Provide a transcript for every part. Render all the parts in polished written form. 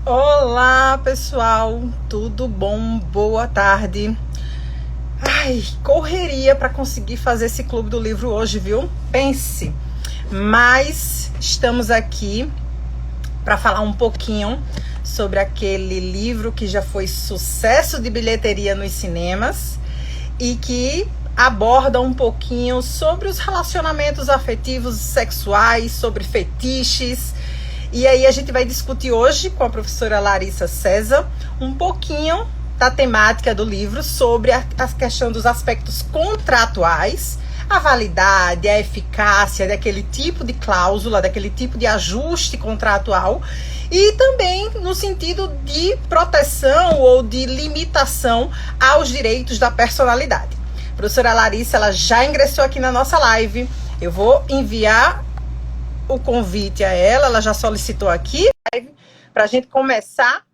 Olá, pessoal, tudo bom? Boa tarde. Ai, correria para conseguir fazer esse clube do livro hoje, viu? Pense. Mas estamos aqui para falar um pouquinho sobre aquele livro que já foi sucesso de bilheteria nos cinemas e que aborda um pouquinho sobre os relacionamentos afetivos e sexuais, sobre fetiches. E aí a gente vai discutir hoje com a professora Larissa César um pouquinho da temática do livro sobre a questão dos aspectos contratuais, a validade, a eficácia daquele tipo de cláusula, daquele tipo de ajuste contratual e também no sentido de proteção ou de limitação aos direitos da personalidade. A professora Larissa, ela já ingressou aqui na nossa live. Eu vou enviar o convite a ela já solicitou aqui para a gente começar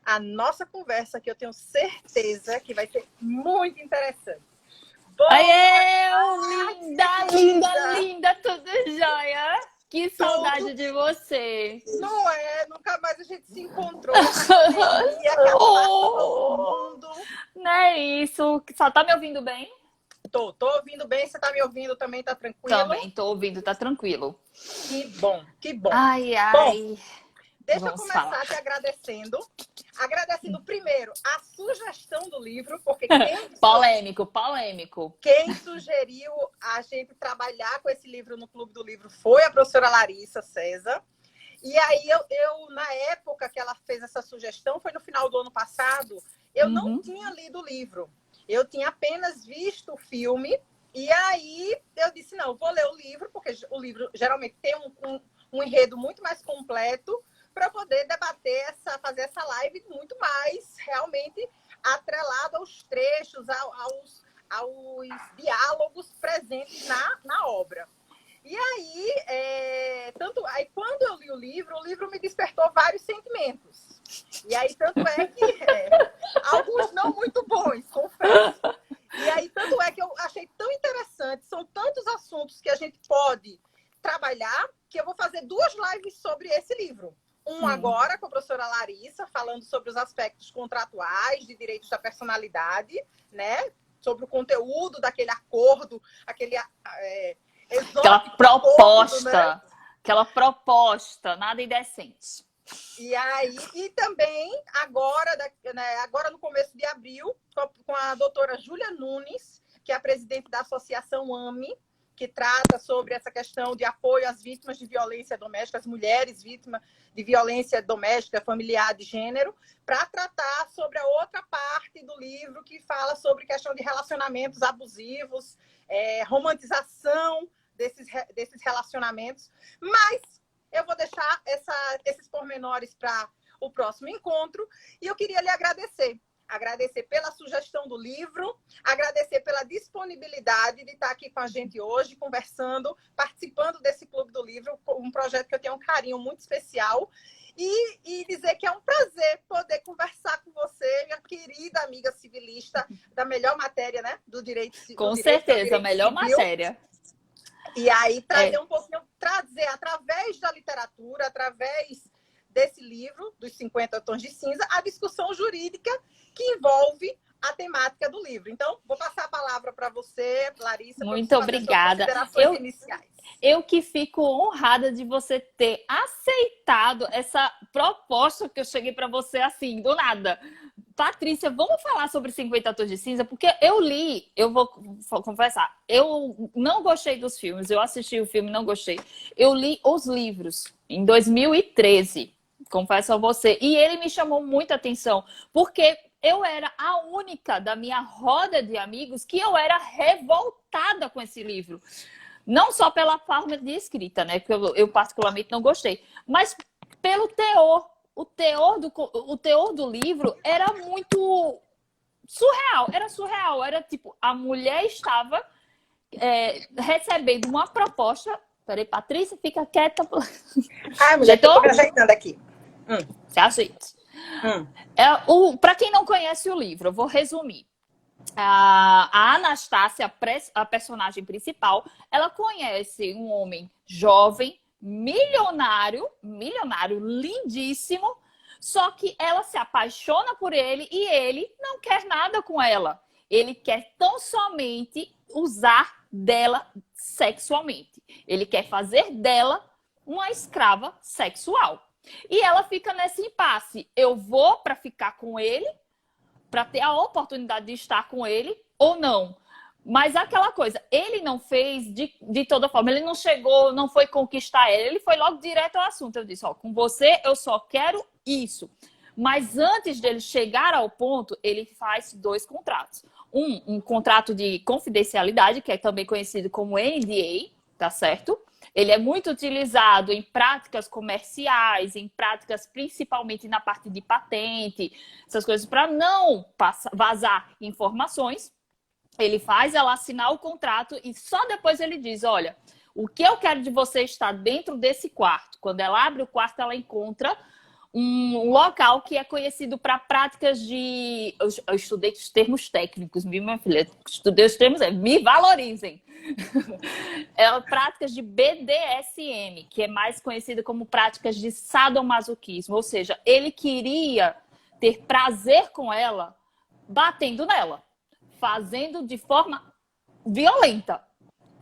a nossa conversa, que eu tenho certeza que vai ser muito interessante. Aê, linda, linda, linda, tudo jóia? Que saudade de você. Não é? Nunca mais a gente se encontrou. Pandemia, todo mundo. Não é isso? Só tá me ouvindo bem? Tô ouvindo bem. Você tá me ouvindo também? Tá tranquilo? Também tô ouvindo, tá tranquilo. Que bom, que bom. Ai, ai. Bom, deixa eu Vamos começar falar. te agradecendo. Agradecendo primeiro a sugestão do livro, porque quem sugeriu a gente trabalhar com esse livro no Clube do Livro foi a professora Larissa César. E aí eu na época que ela fez essa sugestão, foi no final do ano passado, eu não tinha lido o livro. Eu tinha apenas visto o filme. E aí eu disse, não, vou ler o livro, porque o livro geralmente tem um enredo muito mais completo, para poder debater, fazer essa live muito mais realmente atrelada aos trechos, aos diálogos presentes na obra. E aí, quando eu li o livro me despertou vários sentimentos. E aí, tanto é que alguns não muito bons, confesso. E aí, tanto é que eu achei tão interessante, são tantos assuntos que a gente pode trabalhar, que eu vou fazer 2 lives sobre esse livro. Agora com a professora Larissa, falando sobre os aspectos contratuais de direitos da personalidade, né? Sobre o conteúdo daquele acordo, aquela proposta, acordo, né? aquela proposta, nada indecente. E aí, e também agora no começo de abril, com a doutora Júlia Nunes, que é a presidente da Associação AME, que trata sobre essa questão de apoio às vítimas de violência doméstica, as mulheres vítimas de violência doméstica, familiar, de gênero, para tratar sobre a outra parte do livro que fala sobre questão de relacionamentos abusivos, romantização desses relacionamentos. Mas eu vou deixar esses pormenores para o próximo encontro e eu queria lhe agradecer pela sugestão do livro, agradecer pela disponibilidade de estar aqui com a gente hoje, conversando, participando desse Clube do Livro, um projeto que eu tenho um carinho muito especial, e dizer que é um prazer poder conversar com você, minha querida amiga civilista, da melhor matéria, né, do direito civil. Com certeza, a melhor matéria. E aí trazer um pouquinho, através da literatura, através desse livro, dos 50 Tons de Cinza, a discussão jurídica que envolve a temática do livro. Então, vou passar a palavra para você, Larissa. Muito obrigada. Eu que fico honrada de você ter aceitado essa proposta que eu cheguei para você assim, do nada. Patrícia, vamos falar sobre 50 Tons de Cinza? Porque eu vou confessar, eu não gostei dos filmes, eu assisti o filme, não gostei. Eu li os livros em 2013, confesso a você, e ele me chamou muita atenção, porque eu era a única da minha roda de amigos que eu era revoltada com esse livro. Não só pela forma de escrita, né? Porque eu particularmente não gostei, mas pelo teor. O teor do livro era muito surreal. Era surreal. Era tipo, a mulher estava recebendo uma proposta. Peraí, Patrícia, fica quieta. Já estou me ajeitando aqui. Você ajeita. Para quem não conhece o livro, eu vou resumir. A Anastácia, a personagem principal, ela conhece um homem jovem, milionário, lindíssimo, Só que ela se apaixona por ele e ele não quer nada com ela. Ele quer tão somente usar dela sexualmente. Ele quer fazer dela uma escrava sexual. E ela fica nesse impasse. Eu vou para ficar com ele, para ter a oportunidade de estar com ele ou não. Mas aquela coisa, ele não fez de toda forma, ele não chegou, não foi conquistar ela, ele foi logo direto ao assunto. Eu disse, ó, com você eu só quero isso. Mas antes dele chegar ao ponto, ele faz 2 contratos. Um contrato de confidencialidade, que é também conhecido como NDA, tá certo? Ele é muito utilizado em práticas comerciais, em práticas principalmente na parte de patente, essas coisas, para não vazar informações. Ele faz ela assinar o contrato e só depois ele diz, olha, o que eu quero de você está dentro desse quarto. Quando ela abre o quarto, ela encontra um local que é conhecido para práticas de... Eu estudei os termos técnicos, viu, minha filha? Estudei os termos, me valorizem. Práticas de BDSM, que é mais conhecida como práticas de sadomasoquismo. Ou seja, ele queria ter prazer com ela batendo nela, fazendo de forma violenta.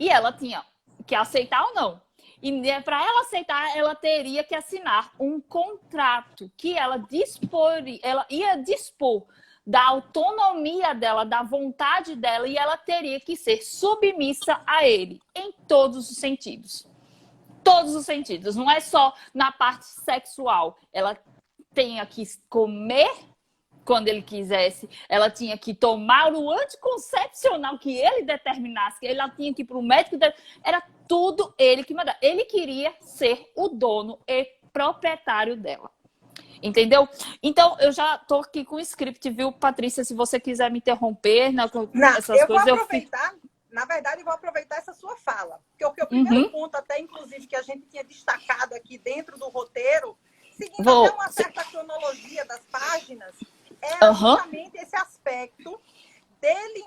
E ela tinha que aceitar ou não. E para ela aceitar, ela teria que assinar um contrato que ela ia dispor da autonomia dela, da vontade dela, e ela teria que ser submissa a ele, em todos os sentidos. Todos os sentidos. Não é só na parte sexual. Ela tinha que comer quando ele quisesse, ela tinha que tomar o anticoncepcional que ele determinasse, que ela tinha que ir para o médico, era tudo ele que mandava. Ele queria ser o dono e proprietário dela. Entendeu? Então, eu já tô aqui com o script, viu, Patrícia? Se você quiser me interromper, essas eu coisas... vou aproveitar, na verdade, eu vou aproveitar essa sua fala. Porque o primeiro ponto, até inclusive, que a gente tinha destacado aqui dentro do roteiro, seguindo até uma certa cronologia das páginas, era justamente esse aspecto dele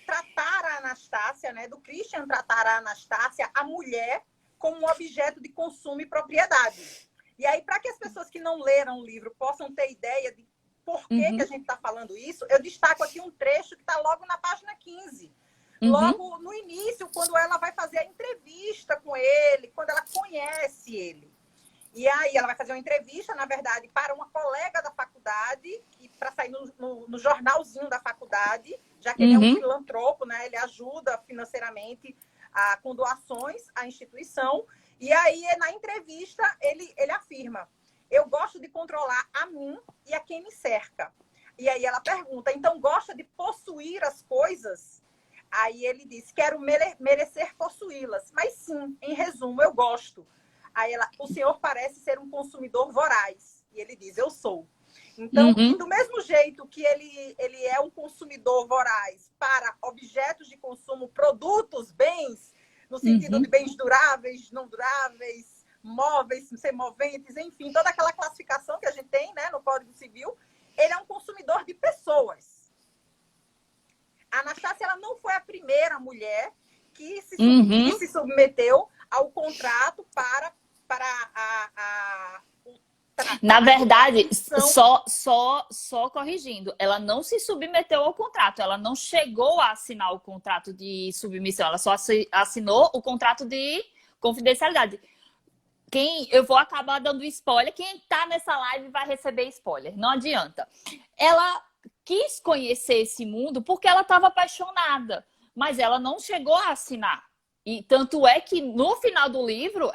tratar a Anastácia, né, do Christian tratar a Anastácia, a mulher, como um objeto de consumo e propriedade. E aí, para que as pessoas que não leram o livro possam ter ideia de por que a gente está falando isso, eu destaco aqui um trecho que está logo na página 15. Logo no início, quando ela vai fazer a entrevista com ele, quando ela conhece ele. E aí ela vai fazer uma entrevista, na verdade, para uma colega da faculdade, para sair no jornalzinho da faculdade, já que ele é um filantropo, né? Ele ajuda financeiramente com doações à instituição. E aí, na entrevista, ele afirma, eu gosto de controlar a mim e a quem me cerca. E aí ela pergunta, então gosta de possuir as coisas? Aí ele diz, quero merecer possuí-las. Mas sim, em resumo, eu gosto. Aí o senhor parece ser um consumidor voraz. E ele diz, eu sou. Então, do mesmo jeito que ele é um consumidor voraz para objetos de consumo, produtos, bens, no sentido de bens duráveis, não duráveis, móveis, semoventes, enfim, toda aquela classificação que a gente tem, né, no Código Civil, ele é um consumidor de pessoas. A Anastácia, ela não foi a primeira mulher que se submeteu ao contrato para na verdade, só corrigindo, ela não se submeteu ao contrato, ela não chegou a assinar o contrato de submissão, ela só assinou o contrato de confidencialidade. Eu vou acabar dando spoiler, quem tá nessa live vai receber spoiler, não adianta. Ela quis conhecer esse mundo porque ela estava apaixonada, mas ela não chegou a assinar. E tanto é que no final do livro,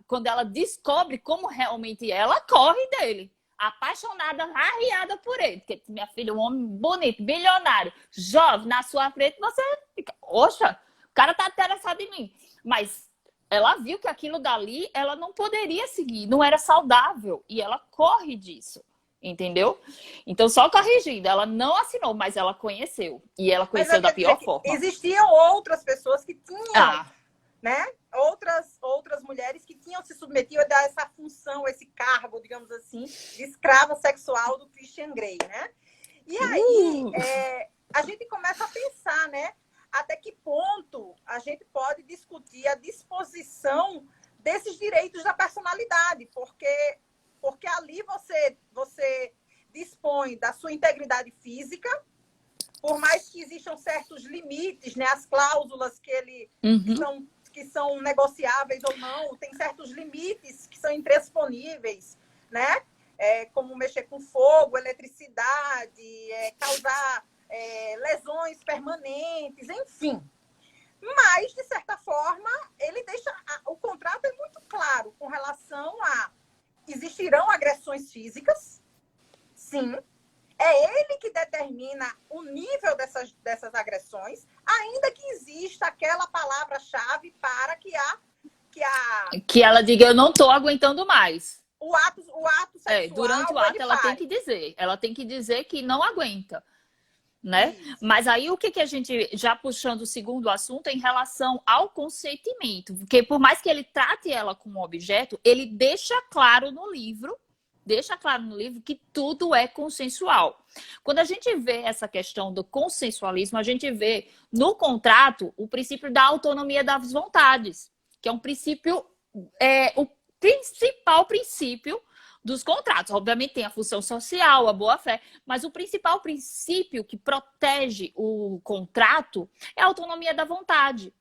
quando ela descobre como realmente ela corre dele. Apaixonada, arriada por ele. Porque, minha filha, um homem bonito, bilionário, jovem, na sua frente, você fica, oxa, o cara tá interessado em mim. Mas ela viu que aquilo dali, ela não poderia seguir, não era saudável. E ela corre disso. Entendeu? Então, só corrigindo, ela não assinou, mas ela conheceu. E ela conheceu da pior forma. Existiam outras pessoas que tinham, né? Outras mulheres que tinham se submetido a dar essa função, esse cargo, digamos assim, de escrava sexual do Christian Grey, né? E aí, a gente começa a pensar, né? Até que ponto a gente pode discutir a disposição desses direitos da personalidade, porque porque ali você dispõe da sua integridade física, por mais que existam certos limites, né? As cláusulas que são negociáveis ou não, tem certos limites que são intransponíveis, né? Como mexer com fogo, eletricidade, causar lesões permanentes, enfim. Mas, de certa forma, ele deixa... O contrato é muito claro com relação a... Existirão agressões físicas, sim. É ele que determina o nível dessas agressões, ainda que exista aquela palavra-chave para que ela diga, eu não estou aguentando mais. O ato sexual, durante o ato ela tem que dizer que não aguenta, né? Isso. Mas aí o que a gente, já puxando o segundo assunto, em relação ao consentimento, porque por mais que ele trate ela como objeto, ele deixa claro no livro que tudo é consensual. Quando a gente vê essa questão do consensualismo, a gente vê no contrato o princípio da autonomia das vontades, que é um princípio, o principal princípio dos contratos. Obviamente tem a função social, a boa-fé, mas o principal princípio que protege o contrato é a autonomia da vontade.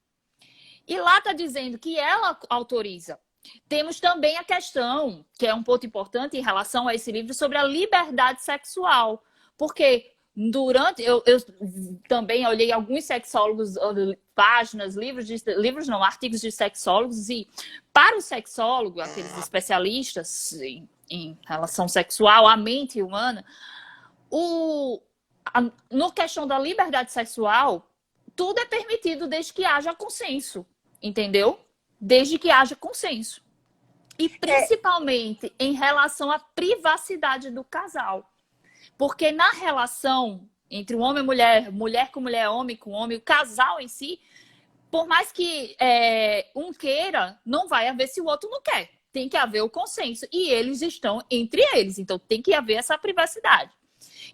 E lá está dizendo que ela autoriza. Temos também a questão, que é um ponto importante em relação a esse livro, sobre a liberdade sexual. Porque eu também olhei alguns sexólogos, páginas, artigos de sexólogos, e para o sexólogo, aqueles especialistas em relação sexual, a mente humana, no questão da liberdade sexual, tudo é permitido desde que haja consenso, entendeu? Desde que haja consenso. E principalmente em relação à privacidade do casal. Porque na relação entre um homem e mulher, mulher com mulher, homem com homem, o casal em si, por mais que um queira, não vai haver se o outro não quer. Tem que haver o consenso. E eles estão entre eles. Então tem que haver essa privacidade.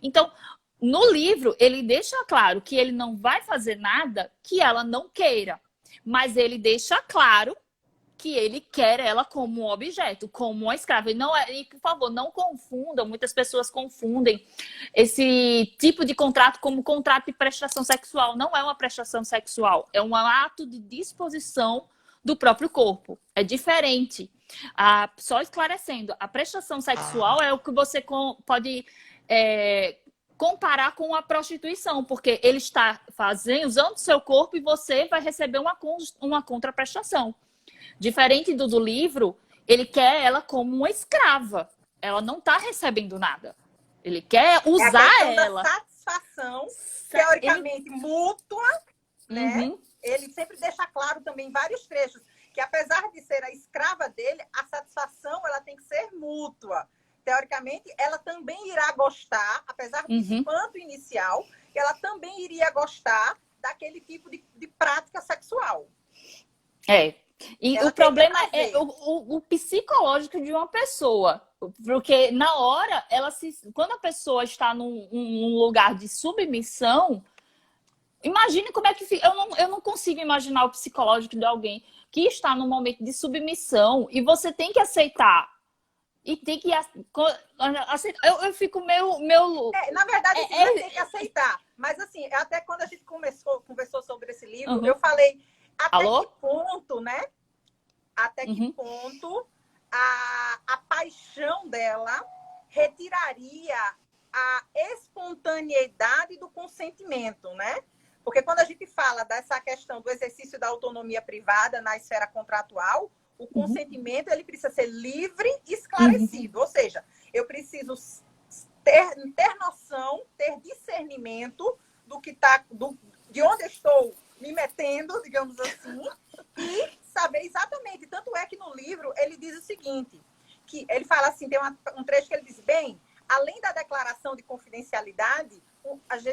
Então, no livro, ele deixa claro que ele não vai fazer nada que ela não queira. Mas ele deixa claro que ele quer ela como um objeto, como uma escrava. E, por favor, não confundam, muitas pessoas confundem esse tipo de contrato como contrato de prestação sexual. Não é uma prestação sexual, é um ato de disposição do próprio corpo. É diferente. Só esclarecendo, a prestação sexual é o que você pode comparar com a prostituição, porque ele está usando o seu corpo e você vai receber uma contraprestação. Diferente do livro, ele quer ela como uma escrava. Ela não está recebendo nada. Ele quer usar ela. Da satisfação, teoricamente mútua, né? Ele sempre deixa claro também em vários trechos que, apesar de ser a escrava dele, a satisfação ela tem que ser mútua. Teoricamente, ela também irá gostar, apesar do espanto inicial, também iria gostar daquele tipo de prática sexual. E ela o problema é o psicológico de uma pessoa. Porque na hora, quando a pessoa está num lugar de submissão, imagine como é que fica. Eu não consigo imaginar o psicológico de alguém que está num momento de submissão e você tem que aceitar. E tem que aceitar. Eu fico meio... na verdade, você tem que aceitar. Mas assim, até quando a gente conversou sobre esse livro, eu falei até que ponto, né? Até que ponto a paixão dela retiraria a espontaneidade do consentimento, né? Porque quando a gente fala dessa questão do exercício da autonomia privada na esfera contratual, o consentimento ele precisa ser livre e esclarecido. Ou seja, eu preciso ter noção, ter discernimento do que de onde eu estou me metendo, digamos assim, e saber exatamente. Tanto é que no livro ele diz o seguinte, que ele fala assim, tem um trecho que ele diz, bem, além da declaração de confidencialidade,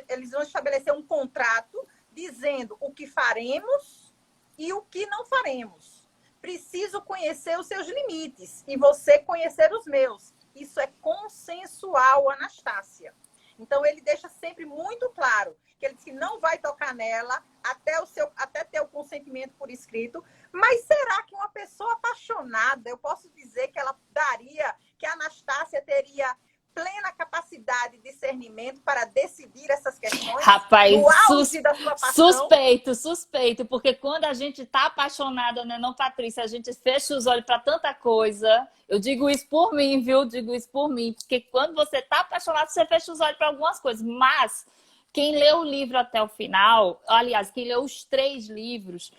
eles vão estabelecer um contrato dizendo o que faremos e o que não faremos. Preciso conhecer os seus limites e você conhecer os meus. Isso é consensual, Anastácia. Então, ele deixa sempre muito claro que ele diz que não vai tocar nela até ter o consentimento por escrito. Mas será que uma pessoa apaixonada, eu posso dizer que ela daria, que a Anastácia teria plena capacidade de discernimento para decidir essas questões? Rapaz, no auge da sua paixão? suspeito, porque quando a gente tá apaixonada, né, não, Patrícia, a gente fecha os olhos para tanta coisa. Eu digo isso por mim, viu? Digo isso por mim, porque quando você tá apaixonado, você fecha os olhos para algumas coisas, mas quem leu o livro até o final, aliás, quem leu os 3 livros,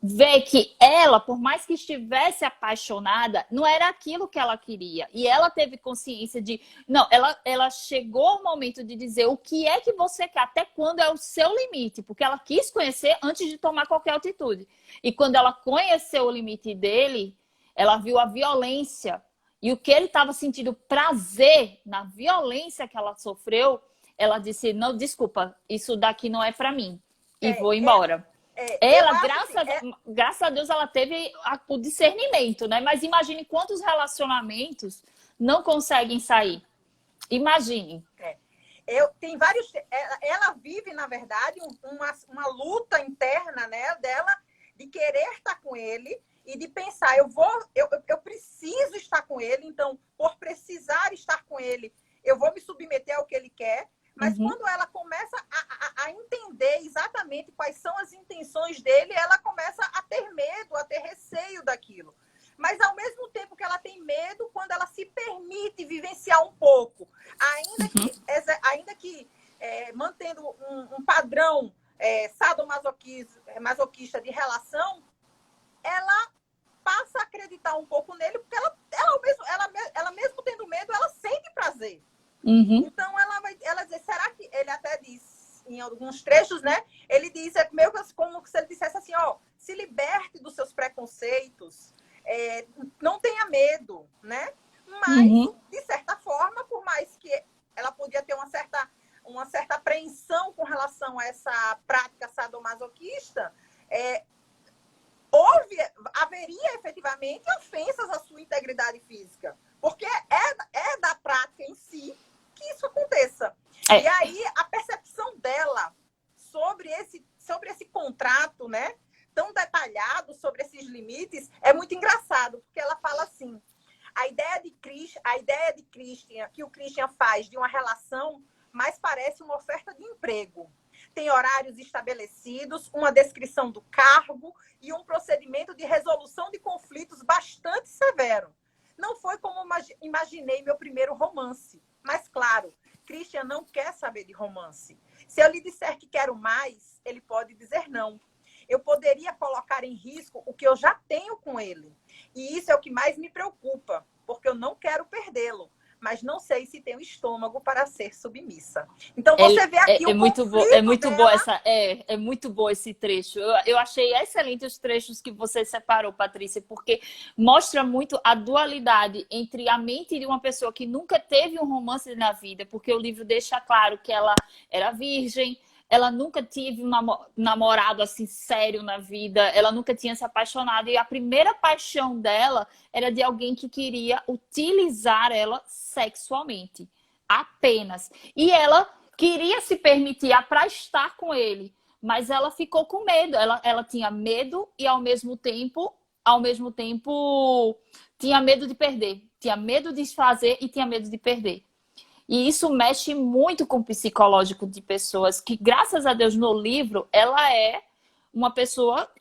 vê que ela, por mais que estivesse apaixonada, não era aquilo que ela queria. E ela teve consciência de... Não, ela chegou ao momento de dizer o que é que você quer, até quando é o seu limite. Porque ela quis conhecer antes de tomar qualquer atitude. E quando ela conheceu o limite dele, ela viu a violência. E o que ele estava sentindo prazer na violência que ela sofreu, ela disse, não, desculpa, isso daqui não é para mim. E vou embora. Ela, graças a Deus, ela teve o discernimento, né? Mas imagine quantos relacionamentos não conseguem sair. Imagine. Tem vários. Ela vive, na verdade, uma luta interna, né, dela de querer estar com ele e de pensar, eu preciso estar com ele, então, por precisar estar com ele, eu vou me submeter ao que ele quer. Mas quando ela começa a entender exatamente quais são as intenções dele, ela começa a ter medo, a ter receio daquilo. Mas, ao mesmo tempo que ela tem medo, quando ela se permite vivenciar um pouco, ainda que mantendo um padrão sadomasoquista de relação, ela passa a acreditar um pouco nele, porque ela mesmo tendo medo, ela sente prazer. Então, ela diz, será que... Ele até diz, em alguns trechos, né? Ele diz, meio como se ele dissesse assim, ó, se liberte dos seus preconceitos, não tenha medo, né? Mas, de certa forma, por mais que ela podia ter uma certa apreensão com relação a essa prática sadomasoquista, haveria efetivamente ofensas à sua integridade física. Porque é da prática em si que isso aconteça. E aí, a percepção dela sobre esse contrato, né, tão detalhado, sobre esses limites, é muito engraçado, porque ela fala assim, a ideia de Christian, que o Christian faz de uma relação, mais parece uma oferta de emprego. Tem horários estabelecidos, uma descrição do cargo e um procedimento de resolução de conflitos bastante severo. Não foi como imaginei meu primeiro romance. Mas, claro, Christian não quer saber de romance. Se eu lhe disser que quero mais, ele pode dizer não. Eu poderia colocar em risco o que eu já tenho com ele. E isso é o que mais me preocupa, porque eu não quero perdê-lo. Mas não sei se tenho estômago para ser submissa. Então, você vê aqui muito bom esse trecho. Eu achei excelente os trechos que você separou, Patrícia, porque mostra muito a dualidade entre a mente de uma pessoa que nunca teve um romance na vida, porque o livro deixa claro que ela era virgem, ela nunca teve um namorado assim sério na vida, ela nunca tinha se apaixonado, e a primeira paixão dela era de alguém que queria utilizar ela sexualmente, apenas. E ela queria se permitir para estar com ele, mas ela ficou com medo, ela tinha medo e ao mesmo tempo tinha medo de perder, tinha medo de fazer e tinha medo de perder. E isso mexe muito com o psicológico de pessoas que, graças a Deus, no livro, ela é uma pessoa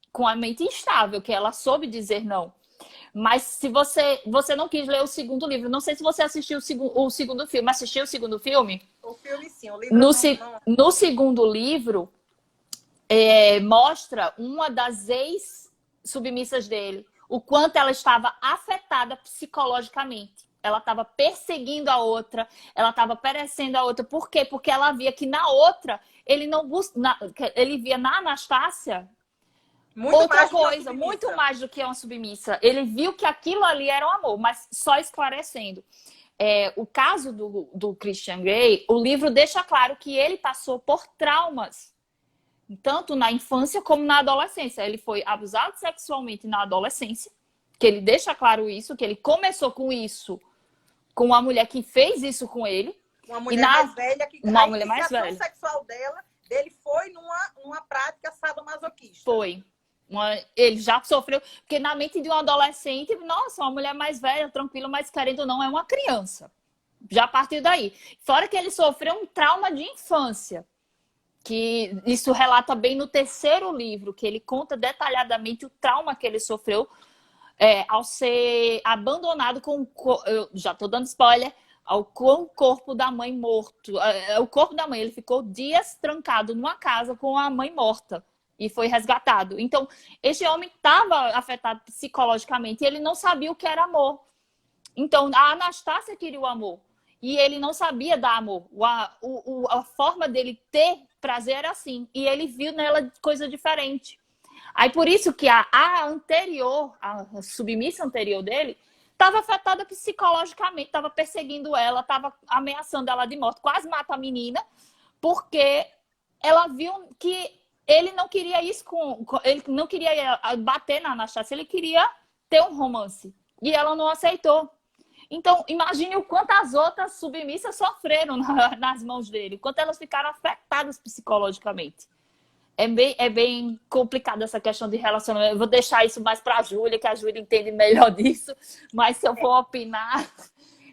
com a mente instável, que ela soube dizer não. Mas se você não quis ler o segundo livro, não sei se você assistiu o segundo filme. Assistiu o segundo filme? O filme, sim. O livro não. No segundo livro, mostra uma das ex-submissas dele, o quanto ela estava afetada psicologicamente. Ela estava perseguindo a outra, ela estava perecendo a outra. Por quê? Porque ela via que na outra, ele via na Anastácia outra coisa, muito mais do que uma submissa. Ele viu que aquilo ali era um amor, mas só esclarecendo. O caso do Christian Grey, o livro deixa claro que ele passou por traumas, tanto na infância como na adolescência. Ele foi abusado sexualmente na adolescência, que ele deixa claro isso, que ele começou com isso com uma mulher que fez isso com ele. Uma mulher mais velha, que a iniciação sexual dele foi numa prática sadomasoquista. Foi. Ele já sofreu, porque na mente de um adolescente, nossa, uma mulher mais velha, tranquila, mas querendo ou não, é uma criança. Já partiu daí. Fora que ele sofreu um trauma de infância, que isso relata bem no terceiro livro, que ele conta detalhadamente o trauma que ele sofreu ao ser abandonado com... Eu já estou dando spoiler, com o corpo da mãe morto. O corpo da mãe, ele ficou dias trancado numa casa com a mãe morta e foi resgatado. Então, este homem estava afetado psicologicamente e ele não sabia o que era amor. Então, a Anastácia queria o amor e ele não sabia dar amor. A forma dele ter prazer era assim e ele viu nela coisa diferente. Aí, por isso que a anterior, a submissa anterior dele, estava afetada psicologicamente, estava perseguindo ela, estava ameaçando ela de morte, quase mata a menina, porque ela viu que ele não queria isso ele não queria bater na Anastácia, ele queria ter um romance. E ela não aceitou. Então, imagine o quanto as outras submissas sofreram nas mãos dele, o quanto elas ficaram afetadas psicologicamente. É bem complicado essa questão de relacionamento. Eu vou deixar isso mais para a Júlia, que a Júlia entende melhor disso. Mas se eu for opinar...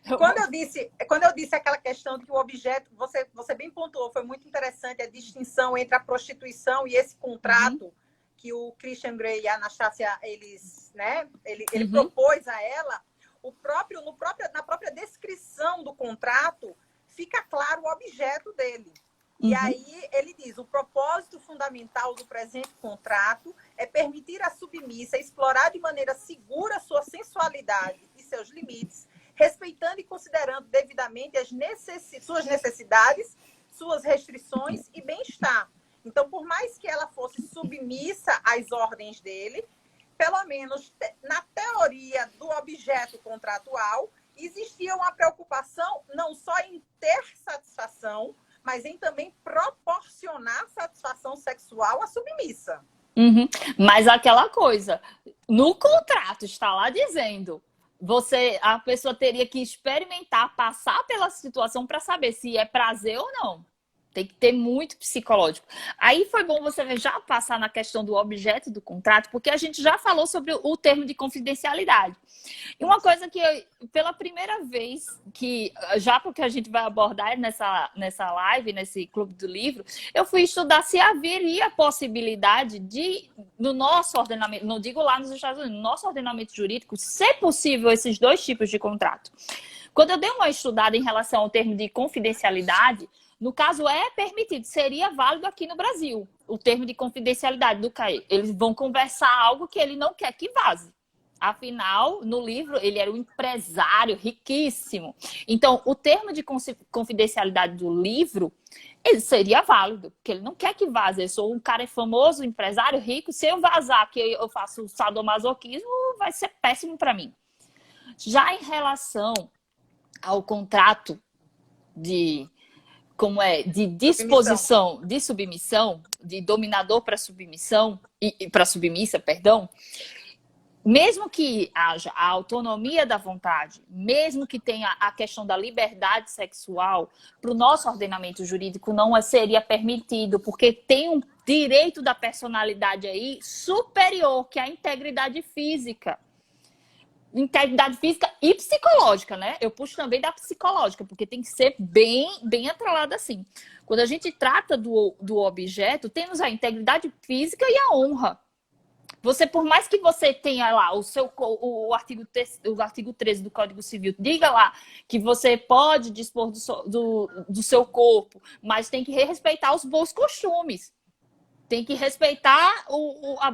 Quando eu disse aquela questão de que o objeto, você bem pontuou, foi muito interessante a distinção entre a prostituição e esse contrato que o Christian Grey e a Anastácia, ele propôs a ela. Na própria descrição do contrato, fica claro o objeto dele. E aí ele diz, o propósito fundamental do presente contrato é permitir à submissa explorar de maneira segura sua sensualidade e seus limites, respeitando e considerando devidamente suas necessidades, suas restrições e bem-estar. Então, por mais que ela fosse submissa às ordens dele, pelo menos na teoria do objeto contratual, existia uma preocupação não só em ter satisfação, mas em também proporcionar satisfação sexual à submissa. Mas aquela coisa, no contrato está lá dizendo, a pessoa teria que experimentar, passar pela situação para saber se é prazer ou não. Tem que ter muito psicológico. Aí foi bom você já passar na questão do objeto do contrato, porque a gente já falou sobre o termo de confidencialidade. E uma coisa que pela primeira vez, já porque a gente vai abordar nessa live, nesse Clube do Livro, eu fui estudar se haveria a possibilidade no nosso ordenamento, não digo lá nos Estados Unidos, no nosso ordenamento jurídico, ser possível esses dois tipos de contrato. Quando eu dei uma estudada em relação ao termo de confidencialidade, no caso, é permitido, seria válido aqui no Brasil, o termo de confidencialidade do CAE. Eles vão conversar algo que ele não quer que vaze. Afinal, no livro, ele era um empresário riquíssimo. Então, o termo de confidencialidade do livro, ele seria válido, porque ele não quer que vaze. Eu sou um cara famoso, empresário rico, se eu vazar que eu faço sadomasoquismo, vai ser péssimo para mim. Já em relação ao contrato de disposição, de submissão, de dominador para submissão, para submissa, perdão, mesmo que haja a autonomia da vontade, mesmo que tenha a questão da liberdade sexual, para o nosso ordenamento jurídico não seria permitido, porque tem um direito da personalidade aí superior, que é a integridade física. Integridade física e psicológica, né? Eu puxo também da psicológica, porque tem que ser bem atrelada assim. Quando a gente trata do objeto, temos a integridade física e a honra. Por mais que você tenha lá o artigo 13 do Código Civil, diga lá que você pode dispor do seu corpo, mas tem que respeitar os bons costumes. Tem que respeitar a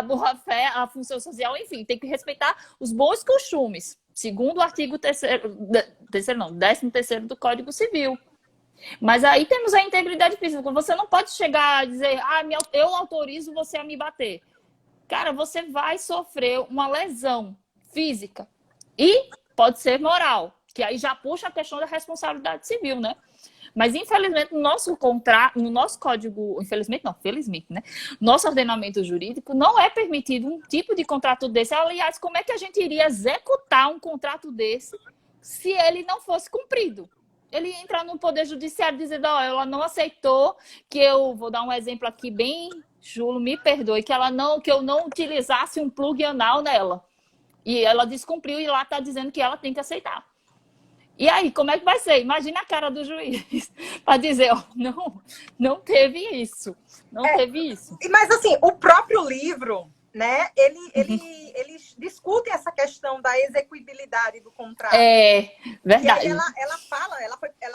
boa fé, a função social, enfim, tem que respeitar os bons costumes, segundo o artigo 13º do Código Civil. Mas aí temos a integridade física. Você não pode chegar a dizer, eu autorizo você a me bater. Cara, você vai sofrer uma lesão física e pode ser moral, que aí já puxa a questão da responsabilidade civil, né? Mas, infelizmente, no nosso contrato, no nosso código, infelizmente não, felizmente, né? Nosso ordenamento jurídico não é permitido um tipo de contrato desse. Aliás, como é que a gente iria executar um contrato desse se ele não fosse cumprido? Ele entra no Poder Judiciário dizendo, ela não aceitou que eu, vou dar um exemplo aqui bem Julo, me perdoe, que eu não utilizasse um plug anal nela. E ela descumpriu e lá está dizendo que ela tem que aceitar. E aí, como é que vai ser? Imagina a cara do juiz para dizer, ó, não teve isso. Não teve isso. Mas assim, o próprio livro, né, eles discutem essa questão da execuibilidade do contrato. É, verdade. E aí ela fala,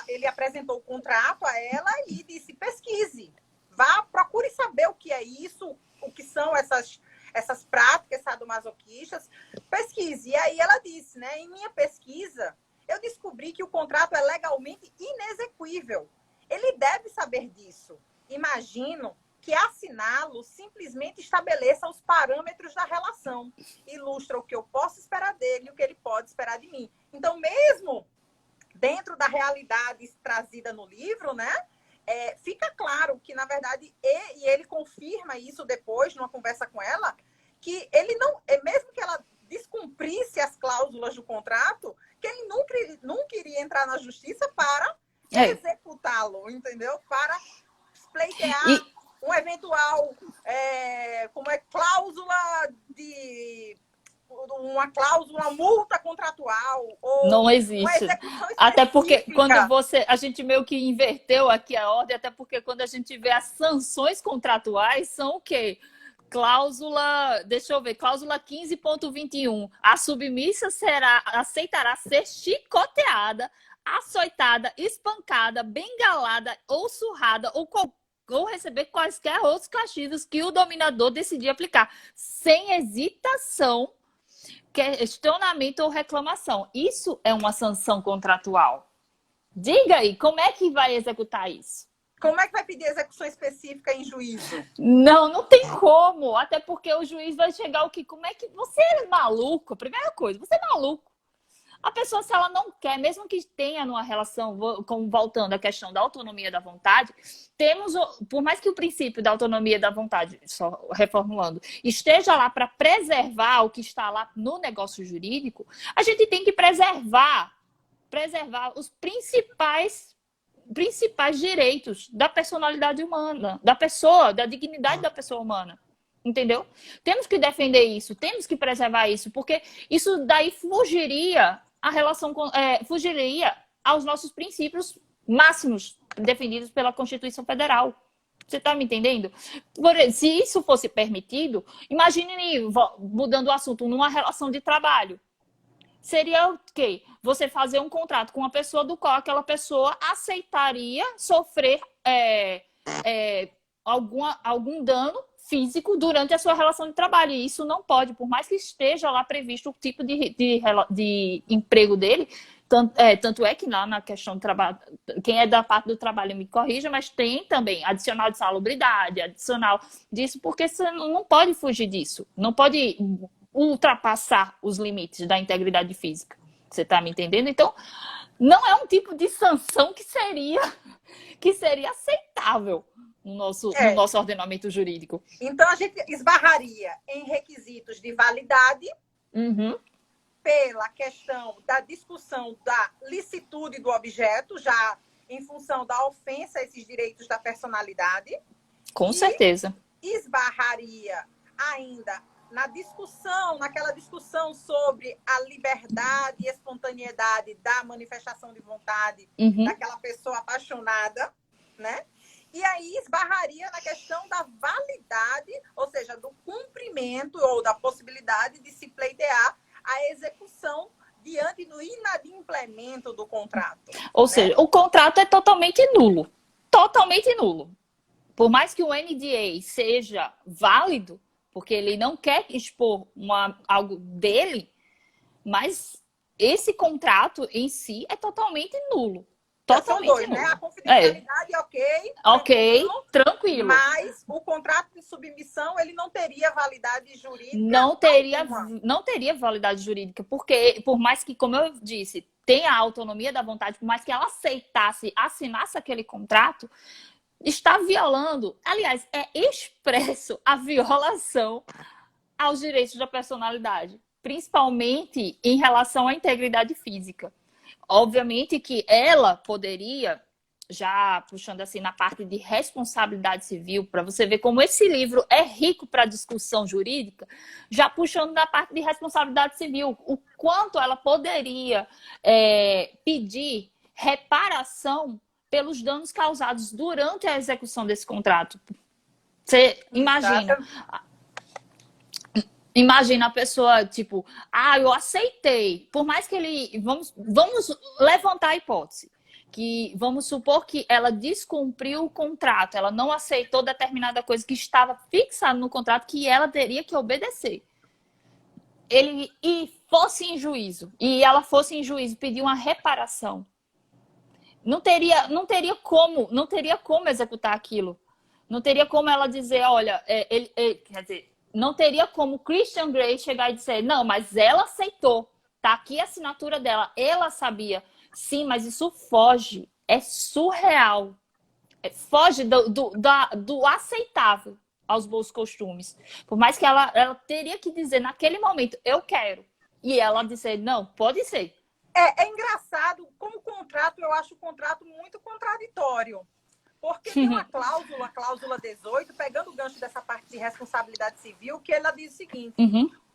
ele apresentou o contrato a ela e disse, pesquise. Vá, procure saber o que é isso, o que são essas práticas sadomasoquistas, pesquise. E aí ela disse, né, em minha pesquisa, eu descobri que o contrato é legalmente inexequível. Ele deve saber disso. Imagino que assiná-lo simplesmente estabeleça os parâmetros da relação, ilustra o que eu posso esperar dele e o que ele pode esperar de mim. Então, mesmo dentro da realidade trazida no livro, né, fica claro que, na verdade, e ele confirma isso depois, numa conversa com ela, que ele não, mesmo que ela descumprisse as cláusulas do contrato, que ele nunca iria entrar na justiça para executá-lo, entendeu? Para pleitear um eventual cláusula de uma multa contratual ou não existe. Até porque quando a gente meio que inverteu aqui a ordem, até porque quando a gente vê as sanções contratuais são o quê? Cláusula, deixa eu ver, cláusula 15.21. A submissa aceitará ser chicoteada, açoitada, espancada, bengalada ou surrada ou receber quaisquer outros castigos que o dominador decidir aplicar, sem hesitação, questionamento ou reclamação. Isso é uma sanção contratual. Diga aí, como é que vai executar isso? Como é que vai pedir execução específica em juízo? Não tem como. Até porque o juiz vai chegar o que? Como é que você é maluco? Primeira coisa, você é maluco. A pessoa, se ela não quer, mesmo que tenha numa relação, como voltando à questão da autonomia da vontade, por mais que o princípio da autonomia da vontade, só reformulando, esteja lá para preservar o que está lá no negócio jurídico, a gente tem que preservar os principais direitos da personalidade humana, da pessoa, da dignidade da pessoa humana. Entendeu? Temos que defender isso, temos que preservar isso, porque isso daí fugiria aos nossos princípios máximos defendidos pela Constituição Federal. Você está me entendendo? Se isso fosse permitido, imagine, mudando o assunto, numa relação de trabalho. Seria o quê? Você fazer um contrato com uma pessoa do qual aquela pessoa aceitaria sofrer algum dano físico durante a sua relação de trabalho. E isso não pode, por mais que esteja lá previsto o tipo de emprego dele. Tanto é que lá na questão do trabalho, quem é da parte do trabalho me corrija, mas tem também adicional de salubridade, adicional disso, porque você não pode fugir disso. Não pode ultrapassar os limites da integridade física. Você está me entendendo? Então, não é um tipo de sanção que seria aceitável no nosso ordenamento jurídico. Então, a gente esbarraria em requisitos de validade pela questão da discussão da licitude do objeto, já em função da ofensa a esses direitos da personalidade. Com certeza. Esbarraria ainda naquela discussão sobre a liberdade e espontaneidade da manifestação de vontade daquela pessoa apaixonada, né? E aí esbarraria na questão da validade, ou seja, do cumprimento ou da possibilidade de se pleitear a execução diante do inadimplemento do contrato. Ou seja, o contrato é totalmente nulo. Totalmente nulo. Por mais que o NDA seja válido, porque ele não quer expor algo dele, mas esse contrato em si é totalmente nulo. Totalmente são dois, nulo. Né? A confidencialidade ok, tranquilo. Mas o contrato de submissão, ele não teria validade jurídica. Não teria validade jurídica, porque por mais que, como eu disse, tenha a autonomia da vontade, por mais que ela assinasse aquele contrato, está violando, aliás, é expresso a violação aos direitos da personalidade, principalmente em relação à integridade física. Obviamente que ela poderia já puxando assim na parte de responsabilidade civil, para você ver como esse livro é rico para discussão jurídica, já puxando na parte de responsabilidade civil, o quanto ela poderia pedir reparação pelos danos causados durante a execução desse contrato. Você imagina... Imagina a pessoa, tipo, eu aceitei. Por mais que ele... Vamos levantar a hipótese. Que vamos supor que ela descumpriu o contrato. Ela não aceitou determinada coisa que estava fixada no contrato que ela teria que obedecer. E fosse em juízo. E ela fosse em juízo pedir uma reparação. Não teria como executar aquilo. Não teria como ela dizer, olha... quer dizer... Não teria como Christian Grey chegar e dizer, não, mas ela aceitou, tá aqui a assinatura dela, ela sabia. Sim, mas isso foge, é surreal. Foge do aceitável aos bons costumes. Por mais que ela teria que dizer naquele momento, eu quero. E ela dizer, não, pode ser. É engraçado, como contrato, eu acho o contrato muito contraditório. Porque tem uma cláusula, a cláusula 18, pegando o gancho dessa parte de responsabilidade civil, que ela diz o seguinte,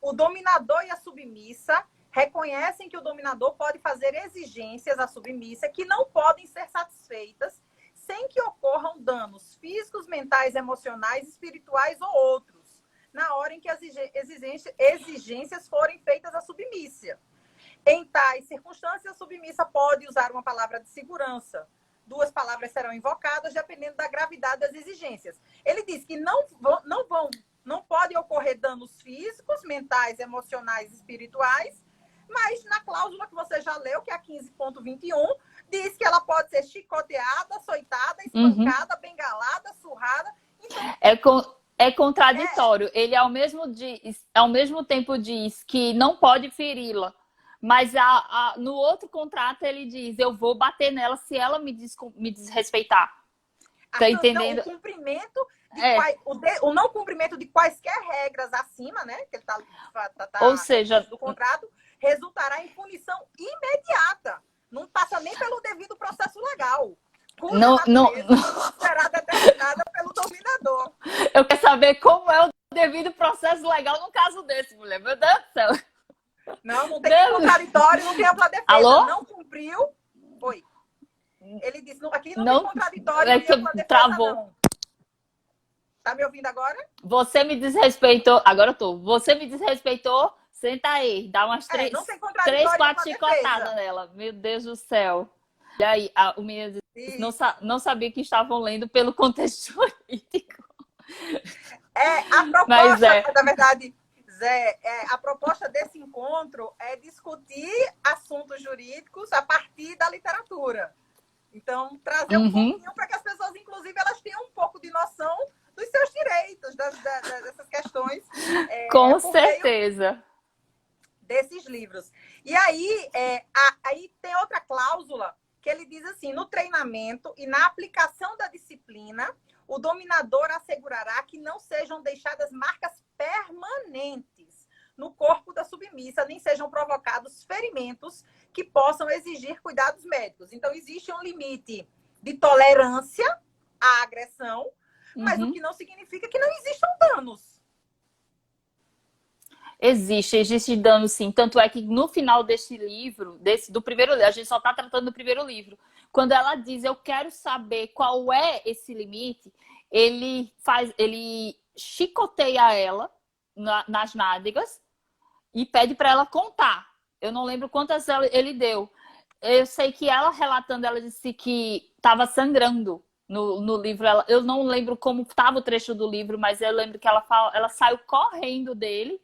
o dominador e a submissa reconhecem que o dominador pode fazer exigências à submissa que não podem ser satisfeitas sem que ocorram danos físicos, mentais, emocionais, espirituais ou outros, na hora em que as exigências forem feitas à submissa. Em tais circunstâncias, a submissa pode usar uma palavra de segurança. 2 palavras serão invocadas, dependendo da gravidade das exigências. Ele diz que não podem ocorrer danos físicos, mentais, emocionais, espirituais, mas na cláusula que você já leu, que é a 15.21, diz que ela pode ser chicoteada, açoitada, espancada, bengalada, surrada. Então, é contraditório. Ele ao mesmo tempo diz que não pode feri-la. Mas no outro contrato ele diz, eu vou bater nela se ela me desrespeitar. Tá entendendo? Então, o não cumprimento de quaisquer regras acima, né? Que ele tá ou seja, do contrato, resultará em punição imediata. Não passa nem pelo devido processo legal. Não será determinada pelo dominador. Eu quero saber como é o devido processo legal num caso desse, mulher. Meu Deus do céu. Não tem contraditório, não tem ampla defesa. Alô? Não cumpriu. Oi. Ele disse, aqui não tem contraditório, não tem ampla defesa, travou. não. Tá me ouvindo agora? Você me desrespeitou. Agora eu tô. Você me desrespeitou, senta aí. Dá umas 3, 4 chicotadas nela. Meu Deus do céu. E aí, o menino disse, não sabia que estavam lendo pelo contexto jurídico. A proposta, na verdade... a proposta desse encontro é discutir assuntos jurídicos a partir da literatura. Então, trazer um pouquinho para que as pessoas, inclusive, elas tenham um pouco de noção dos seus direitos, dessas questões. Com certeza. Desses livros. E aí, aí tem outra cláusula que ele diz assim, no treinamento e na aplicação da disciplina, o dominador assegurará que não sejam deixadas marcas permanentes no corpo da submissa, nem sejam provocados ferimentos que possam exigir cuidados médicos. Então, existe um limite de tolerância à agressão, mas o que não significa que não existam danos. Existe dano, sim. Tanto é que no final deste livro, do primeiro livro, a gente só está tratando do primeiro livro, quando ela diz, eu quero saber qual é esse limite, ele chicoteia ela nas nádegas e pede para ela contar. Eu não lembro quantas ele deu. Eu sei que ela relatando, ela disse que estava sangrando no livro. Eu não lembro como estava o trecho do livro, mas eu lembro que ela saiu correndo dele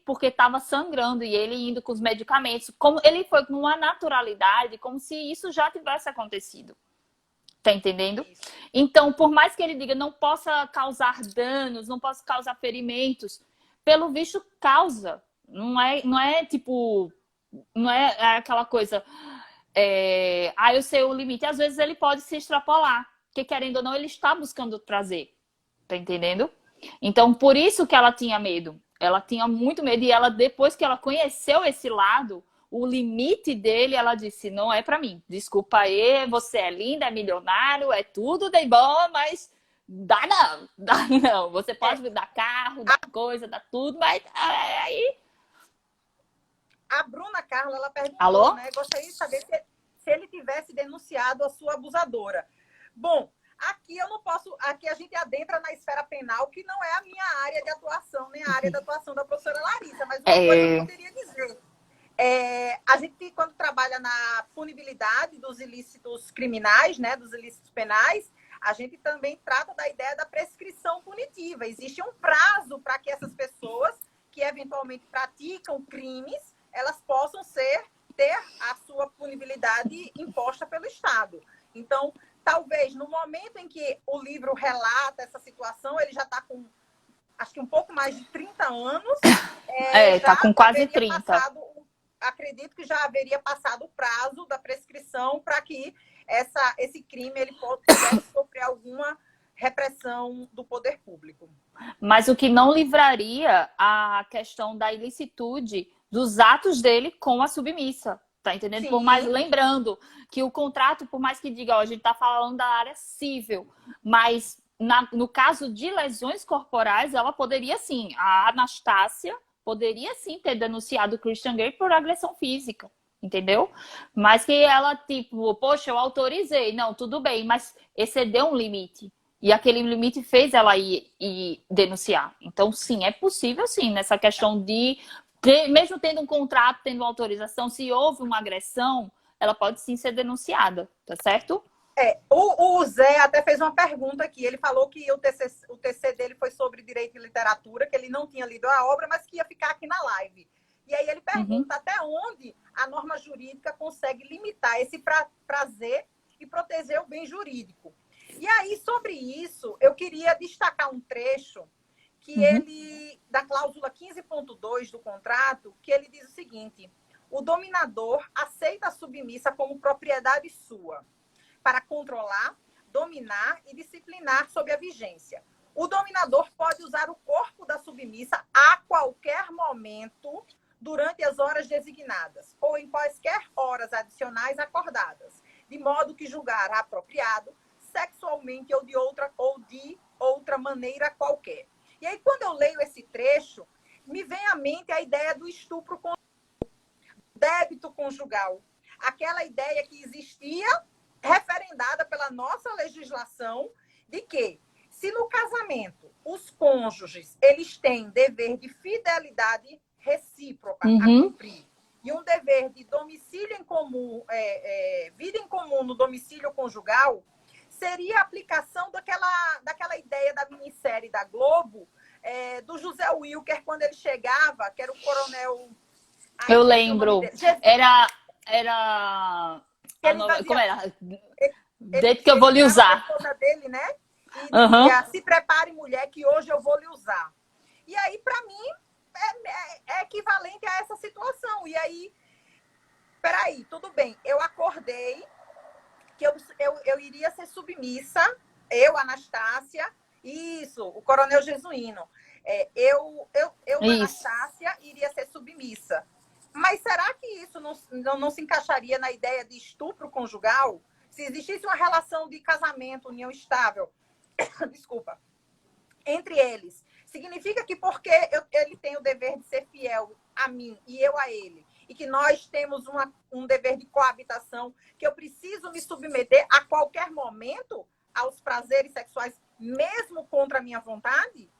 porque estava sangrando e ele indo com os medicamentos. Como ele foi com uma naturalidade, como se isso já tivesse acontecido. Tá entendendo? Então, por mais que ele diga não possa causar danos, não possa causar ferimentos, pelo visto causa. Não é tipo... Não é aquela coisa... eu sei o limite. Às vezes ele pode se extrapolar. Porque querendo ou não, ele está buscando prazer. Tá entendendo? Então, por isso que ela tinha medo. Ela tinha muito medo. E ela, depois que ela conheceu esse lado, o limite dele, ela disse, não é para mim. Desculpa aí, você é linda, é milionário, é tudo de bom, mas dá não, dá não. Você pode me dar carro, dar coisa, dar tudo, mas aí... A Bruna Carla, ela perguntou, Alô? né? Gostaria de saber se ele tivesse denunciado a sua abusadora. Bom, aqui eu não posso... Aqui a gente adentra na esfera penal, que não é a minha área de atuação, nem a área de atuação da professora Larissa, mas uma coisa eu poderia dizer. A gente, quando trabalha na punibilidade dos ilícitos criminais, né, dos ilícitos penais, a gente também trata da ideia da prescrição punitiva. Existe um prazo para que essas pessoas que eventualmente praticam crimes, elas possam ter a sua punibilidade imposta pelo Estado. Então, talvez no momento em que o livro relata essa situação, ele já está com, acho que um pouco mais de 30 anos. Está com quase 30. Acredito que já haveria passado o prazo da prescrição para que esse crime ele pudesse sofrer alguma repressão do poder público. Mas o que não livraria a questão da ilicitude dos atos dele com a submissa, tá entendendo? Sim. Por mais, lembrando que o contrato, por mais que diga, ó, a gente tá falando da área civil, mas no caso de lesões corporais, ela poderia sim, a Anastácia poderia sim ter denunciado o Christian Grey por agressão física, entendeu? Mas que ela, tipo, poxa, eu autorizei. Não, tudo bem, mas excedeu um limite. E aquele limite fez ela ir denunciar. Então, sim, é possível, sim, nessa questão de... Mesmo tendo um contrato, tendo autorização, se houve uma agressão, ela pode sim ser denunciada, tá certo? O Zé até fez uma pergunta aqui. Ele falou que o TC dele foi sobre direito e literatura, que ele não tinha lido a obra, mas que ia ficar aqui na live. E aí ele pergunta até onde a norma jurídica consegue limitar esse prazer e proteger o bem jurídico. E aí, sobre isso, eu queria destacar um trecho que ele, da cláusula 15.2 do contrato, que ele diz o seguinte: o dominador aceita a submissa como propriedade sua, para controlar, dominar e disciplinar sob a vigência. O dominador pode usar o corpo da submissa a qualquer momento durante as horas designadas ou em quaisquer horas adicionais acordadas, de modo que julgar apropriado sexualmente ou de outra maneira qualquer. E aí, quando eu leio esse trecho, me vem à mente a ideia do estupro conjugal, débito conjugal, aquela ideia que existia referendada pela nossa legislação de que, se no casamento os cônjuges eles têm dever de fidelidade recíproca a cumprir e um dever de domicílio em comum, vida em comum no domicílio conjugal, seria a aplicação daquela ideia da minissérie da Globo, do José Wilker, quando ele chegava, que era o coronel... Eu lembro. Como era? Desde que eu vou lhe usar. A esposa dele, né? E dizia, se prepare, mulher, que hoje eu vou lhe usar. E aí, para mim, é equivalente a essa situação. E aí, peraí, tudo bem. Eu acordei que eu iria ser submissa, Anastácia, isso, o coronel Jesuíno. Anastácia, iria ser submissa. Mas será que isso não se encaixaria na ideia de estupro conjugal? Se existisse uma relação de casamento, união estável, desculpa, entre eles, significa que porque ele tem o dever de ser fiel a mim e eu a ele, e que nós temos um dever de coabitação, que eu preciso me submeter a qualquer momento aos prazeres sexuais, mesmo contra a minha vontade?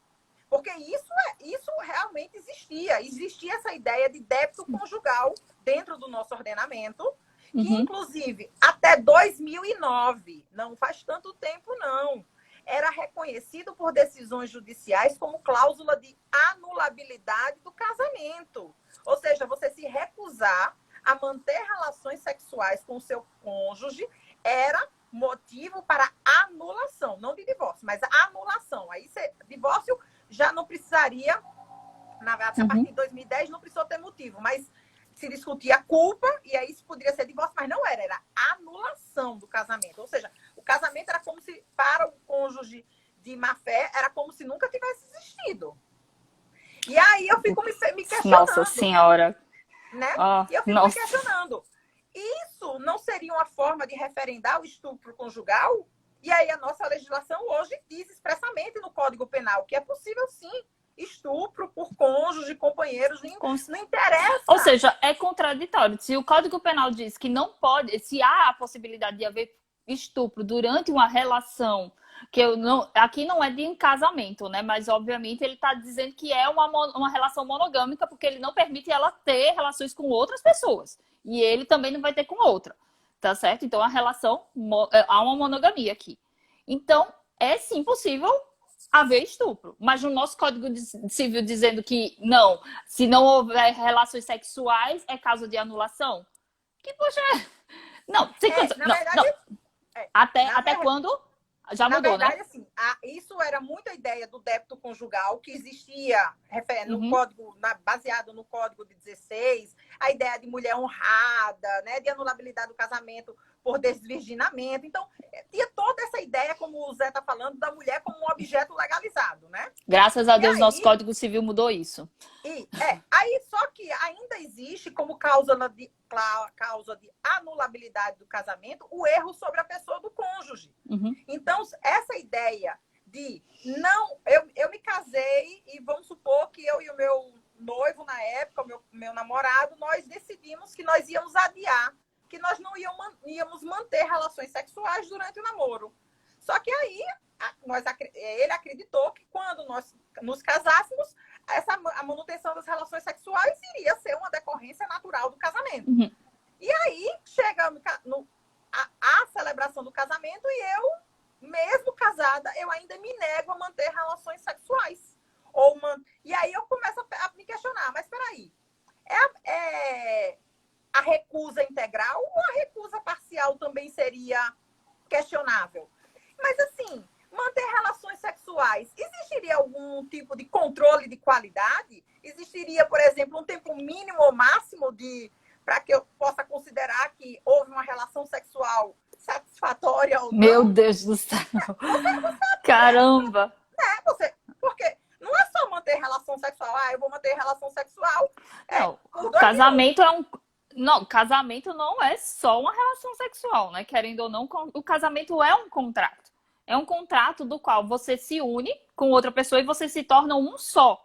Porque isso realmente existia. Existia essa ideia de débito conjugal dentro do nosso ordenamento, que, inclusive, até 2009, não faz tanto tempo, não, era reconhecido por decisões judiciais como cláusula de anulabilidade do casamento. Ou seja, você se recusar a manter relações sexuais com o seu cônjuge era motivo para anulação, não de divórcio, mas anulação. Aí, divórcio já não precisaria, a partir de 2010 não precisou ter motivo, mas se discutia a culpa e aí isso poderia ser divórcio, mas não era anulação do casamento. Ou seja, o casamento era como se, para o cônjuge de má fé, era como se nunca tivesse existido. E aí eu fico me questionando. Nossa Senhora. Né? E eu fico me questionando, isso não seria uma forma de referendar o estupro conjugal? E aí a nossa legislação hoje diz expressamente no Código Penal que é possível sim estupro por cônjuge, companheiros, não interessa. Ou seja, é contraditório. Se o Código Penal diz que não pode, se há a possibilidade de haver estupro durante uma relação, que eu não, aqui não é de um casamento, né? Mas obviamente ele está dizendo que é uma relação monogâmica, porque ele não permite ela ter relações com outras pessoas. E ele também não vai ter com outra. Tá certo? Então a relação, há uma monogamia aqui. Então, é sim possível haver estupro. Mas no nosso Código Civil dizendo que não, se não houver relações sexuais, é caso de anulação. Que, poxa, não, sem na verdade, até quando já mudou, na verdade, né? Assim, isso era muito a ideia do débito conjugal que existia no código, baseado no Código de 16, a ideia de mulher honrada, né, de anulabilidade do casamento por desvirginamento. Então, tinha toda essa ideia, como o Zé está falando, da mulher como um objeto legalizado, né? Graças a Deus, nosso Código Civil mudou isso. Aí, só que ainda existe como causa de anulabilidade do casamento o erro sobre a pessoa do cônjuge. Então, essa ideia de não... Eu me casei e vamos supor que eu e o meu noivo na época, o meu namorado, nós decidimos que nós íamos adiar, que nós não íamos manter relações sexuais durante o namoro. Só que aí ele acreditou que quando nós nos casássemos, a manutenção das relações sexuais iria ser uma decorrência natural do casamento. E aí chega a celebração do casamento e eu, mesmo casada, eu ainda me nego a manter relações sexuais. E aí eu começo a me questionar, mas peraí, a recusa integral ou a recusa parcial também seria questionável? Mas assim, manter relações sexuais, existiria algum tipo de controle de qualidade? Existiria, por exemplo, um tempo mínimo ou máximo para que eu possa considerar que houve uma relação sexual satisfatória ou não? Meu Deus do céu! Caramba! Porque não é só manter relação sexual. Eu vou manter relação sexual. Não, casamento é um... Não, casamento não é só uma relação sexual, né? Querendo ou não, o casamento é um contrato. É um contrato do qual você se une com outra pessoa e você se torna um só.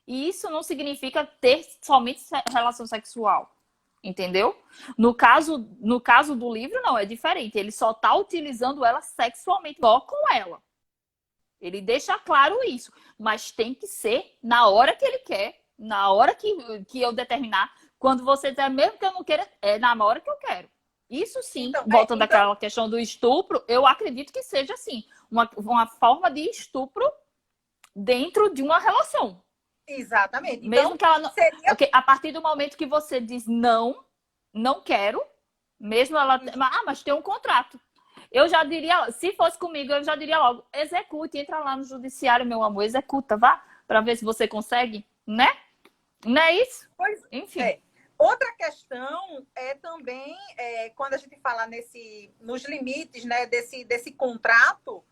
E isso não significa ter somente relação sexual. Entendeu? No caso do livro, não, é diferente. Ele só está utilizando ela sexualmente, só com ela. Ele deixa claro isso. Mas tem que ser na hora que ele quer, na hora que eu determinar. Quando você dizer, mesmo que eu não queira, é na hora que eu quero. Isso sim, então, voltando àquela questão do estupro, eu acredito que seja assim, uma forma de estupro dentro de uma relação. Exatamente. Mesmo que ela não... Okay, a partir do momento que você diz não quero, mesmo ela... mas tem um contrato. Eu já diria, se fosse comigo, eu já diria logo, execute, entra lá no judiciário, meu amor, executa, vá, para ver se você consegue, né? Não é isso? Pois, enfim. Outra questão é também, quando a gente fala nos limites, né, desse contrato,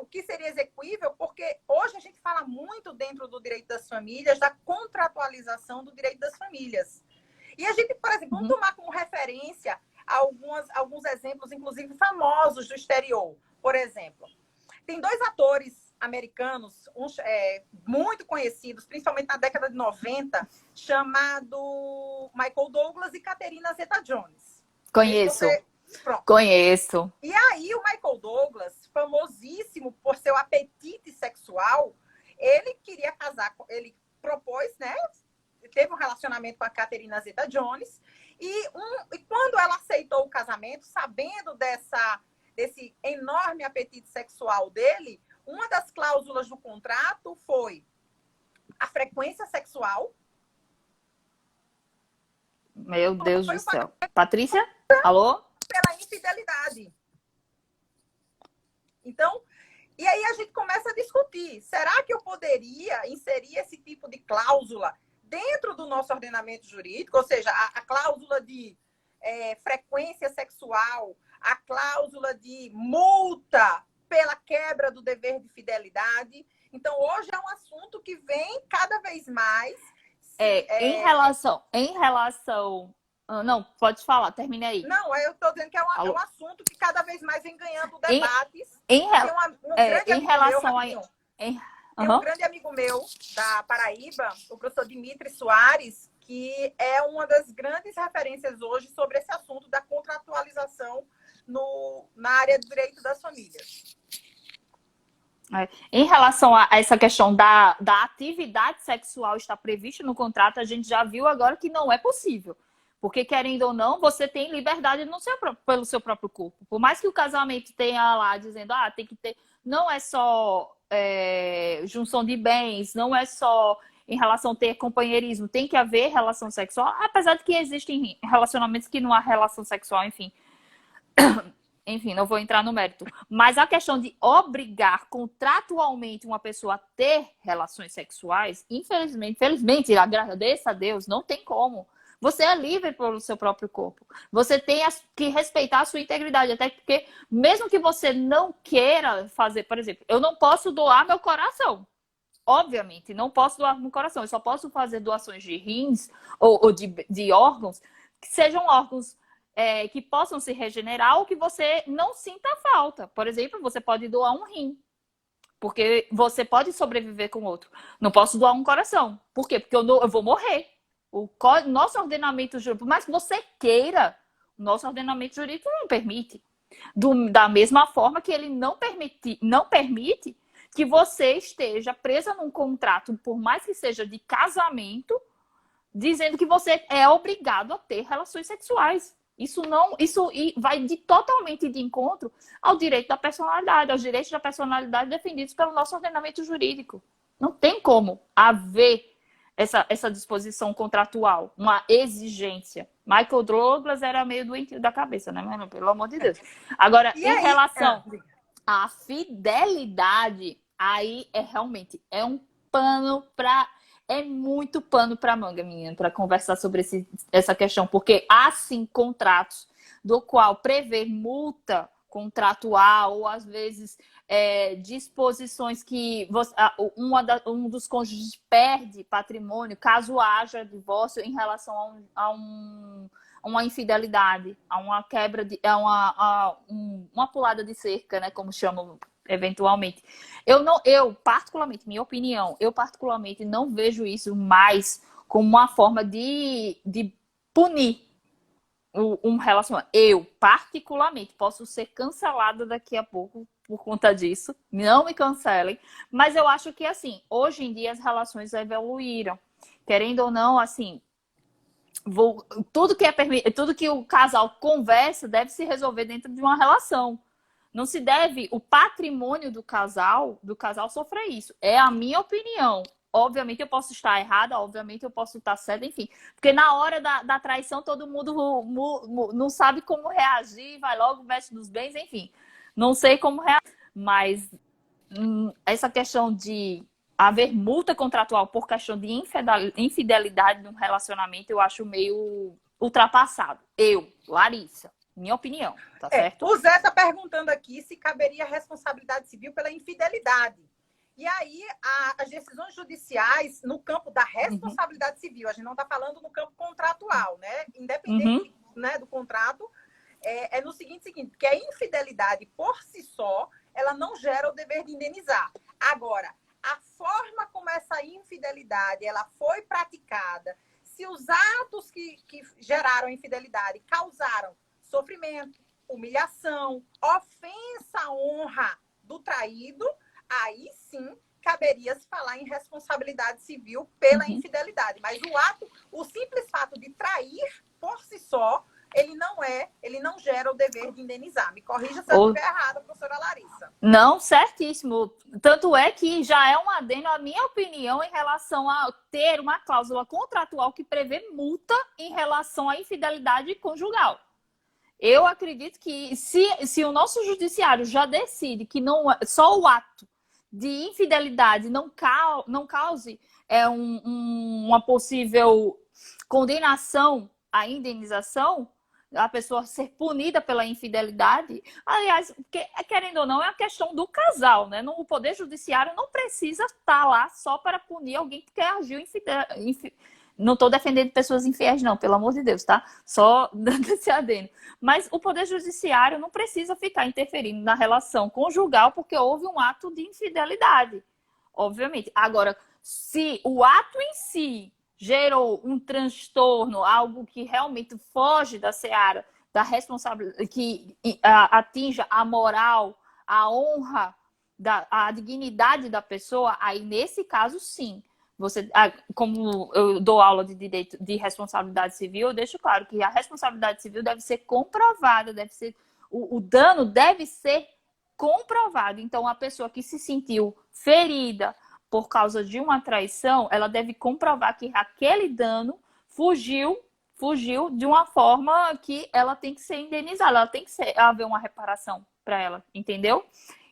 o que seria execuível, porque hoje a gente fala muito dentro do direito das famílias da contratualização do direito das famílias. E a gente, por exemplo, vamos tomar como referência alguns exemplos, inclusive famosos do exterior. Por exemplo, tem 2 atores americanos, muito conhecidos, principalmente na década de 90, chamado Michael Douglas e Catherine Zeta-Jones. Conheço. Conheço. E aí o Michael Douglas, famosíssimo por seu apetite sexual, ele queria casar, ele propôs, né? Teve um relacionamento com a Catherine Zeta-Jones e quando ela aceitou o casamento, sabendo desse enorme apetite sexual dele, uma das cláusulas do contrato foi a frequência sexual. Meu Deus do céu. Patrícia? Alô? Pela infidelidade. Então, e aí a gente começa a discutir. Será que eu poderia inserir esse tipo de cláusula dentro do nosso ordenamento jurídico? Ou seja, a cláusula de frequência sexual, a cláusula de multa pela quebra do dever de fidelidade. Então, hoje é um assunto que vem cada vez mais Em relação. Não, pode falar, termine aí. Não, eu estou dizendo que é um assunto que cada vez mais vem ganhando debates. Em relação a. Tem um grande amigo meu da Paraíba, o professor Dimitri Soares, que é uma das grandes referências hoje sobre esse assunto da contratualização na área do direito das famílias. Em relação a essa questão da atividade sexual estar prevista no contrato, a gente já viu agora que não é possível. Porque, querendo ou não, você tem liberdade pelo seu próprio corpo. Por mais que o casamento tenha lá dizendo, tem que ter... Não é só junção de bens, não é só em relação a ter companheirismo. Tem que haver relação sexual, apesar de que existem relacionamentos que não há relação sexual, enfim. Enfim, não vou entrar no mérito. Mas a questão de obrigar contratualmente uma pessoa a ter relações sexuais, infelizmente, agradeça a Deus, não tem como. Você é livre pelo seu próprio corpo. Você tem que respeitar a sua integridade. Até porque, mesmo que você não queira fazer, por exemplo, eu não posso doar meu coração. Obviamente, não posso doar meu coração. Eu só posso fazer doações de rins ou de órgãos que sejam órgãos que possam se regenerar ou que você não sinta falta. Por exemplo, você pode doar um rim. Porque você pode sobreviver com outro. Não posso doar um coração. Por quê? Porque eu vou morrer. Nosso ordenamento jurídico, por mais que você queira, o nosso ordenamento jurídico não permite. Da mesma forma que ele não permite que você esteja presa num contrato, por mais que seja de casamento, dizendo que você é obrigado a ter relações sexuais. Isso vai totalmente de encontro ao direito da personalidade, aos direitos da personalidade defendidos pelo nosso ordenamento jurídico. Não tem como haver essa disposição contratual, uma exigência. Michael Douglas era meio doentio da cabeça, né? Mas, pelo amor de Deus. Agora, em relação à fidelidade, aí realmente um pano para... É muito pano para manga, menina, para conversar sobre essa questão. Porque há, sim, contratos do qual prevê multa contratual ou, às vezes, disposições que um dos cônjuges perde patrimônio caso haja divórcio em relação a uma infidelidade, a uma quebra, uma pulada de cerca, né, como chamam eventualmente. Particularmente, minha opinião, eu particularmente não vejo isso mais como uma forma de punir um relacionamento. Eu, particularmente, posso ser cancelada daqui a pouco por conta disso. Não me cancelem. Mas eu acho que, assim, hoje em dia as relações evoluíram. Querendo ou não, assim, tudo que o casal conversa deve se resolver dentro de uma relação. Não se deve o patrimônio do casal sofrer isso. É a minha opinião. Obviamente eu posso estar errada, obviamente eu posso estar certa, enfim. Porque na hora da traição todo mundo não sabe como reagir, vai logo, mexe nos bens, enfim. Não sei como reagir. Mas essa questão de haver multa contratual por questão de infidelidade num relacionamento, eu acho meio ultrapassado. Larissa, minha opinião, tá certo? O Zé está perguntando aqui se caberia responsabilidade civil pela infidelidade. E aí, as decisões judiciais no campo da responsabilidade civil, a gente não está falando no campo contratual, né? Independente, né, do contrato, no seguinte, que a infidelidade por si só, ela não gera o dever de indenizar. Agora, a forma como essa infidelidade ela foi praticada, se os atos que geraram a infidelidade causaram sofrimento, humilhação, ofensa à honra do traído, aí sim caberia se falar em responsabilidade civil pela infidelidade. Mas o simples fato de trair por si só, ele não gera o dever de indenizar. Me corrija se eu estiver errada, professora Larissa. Não, certíssimo. Tanto é que já é um adendo, a minha opinião, em relação a ter uma cláusula contratual que prevê multa em relação à infidelidade conjugal. Eu acredito que se o nosso judiciário já decide que só o ato de infidelidade não cause uma possível condenação à indenização, a pessoa ser punida pela infidelidade, aliás, querendo ou não, é a questão do casal, né? O Poder Judiciário não precisa estar lá só para punir alguém que agiu Não estou defendendo pessoas infiéis, não, pelo amor de Deus, tá? Só dando esse adendo. Mas o Poder Judiciário não precisa ficar interferindo na relação conjugal porque houve um ato de infidelidade, obviamente. Agora, se o ato em si gerou um transtorno, algo que realmente foge da seara da responsabilidade, que atinja a moral, a honra, a dignidade da pessoa, aí nesse caso, sim. Você, como eu dou aula de direito de responsabilidade civil, eu deixo claro que a responsabilidade civil deve ser comprovada, deve ser, o dano deve ser comprovado. Então, a pessoa que se sentiu ferida por causa de uma traição, ela deve comprovar que aquele dano fugiu de uma forma que ela tem que ser indenizada, ela tem que haver uma reparação para ela, entendeu?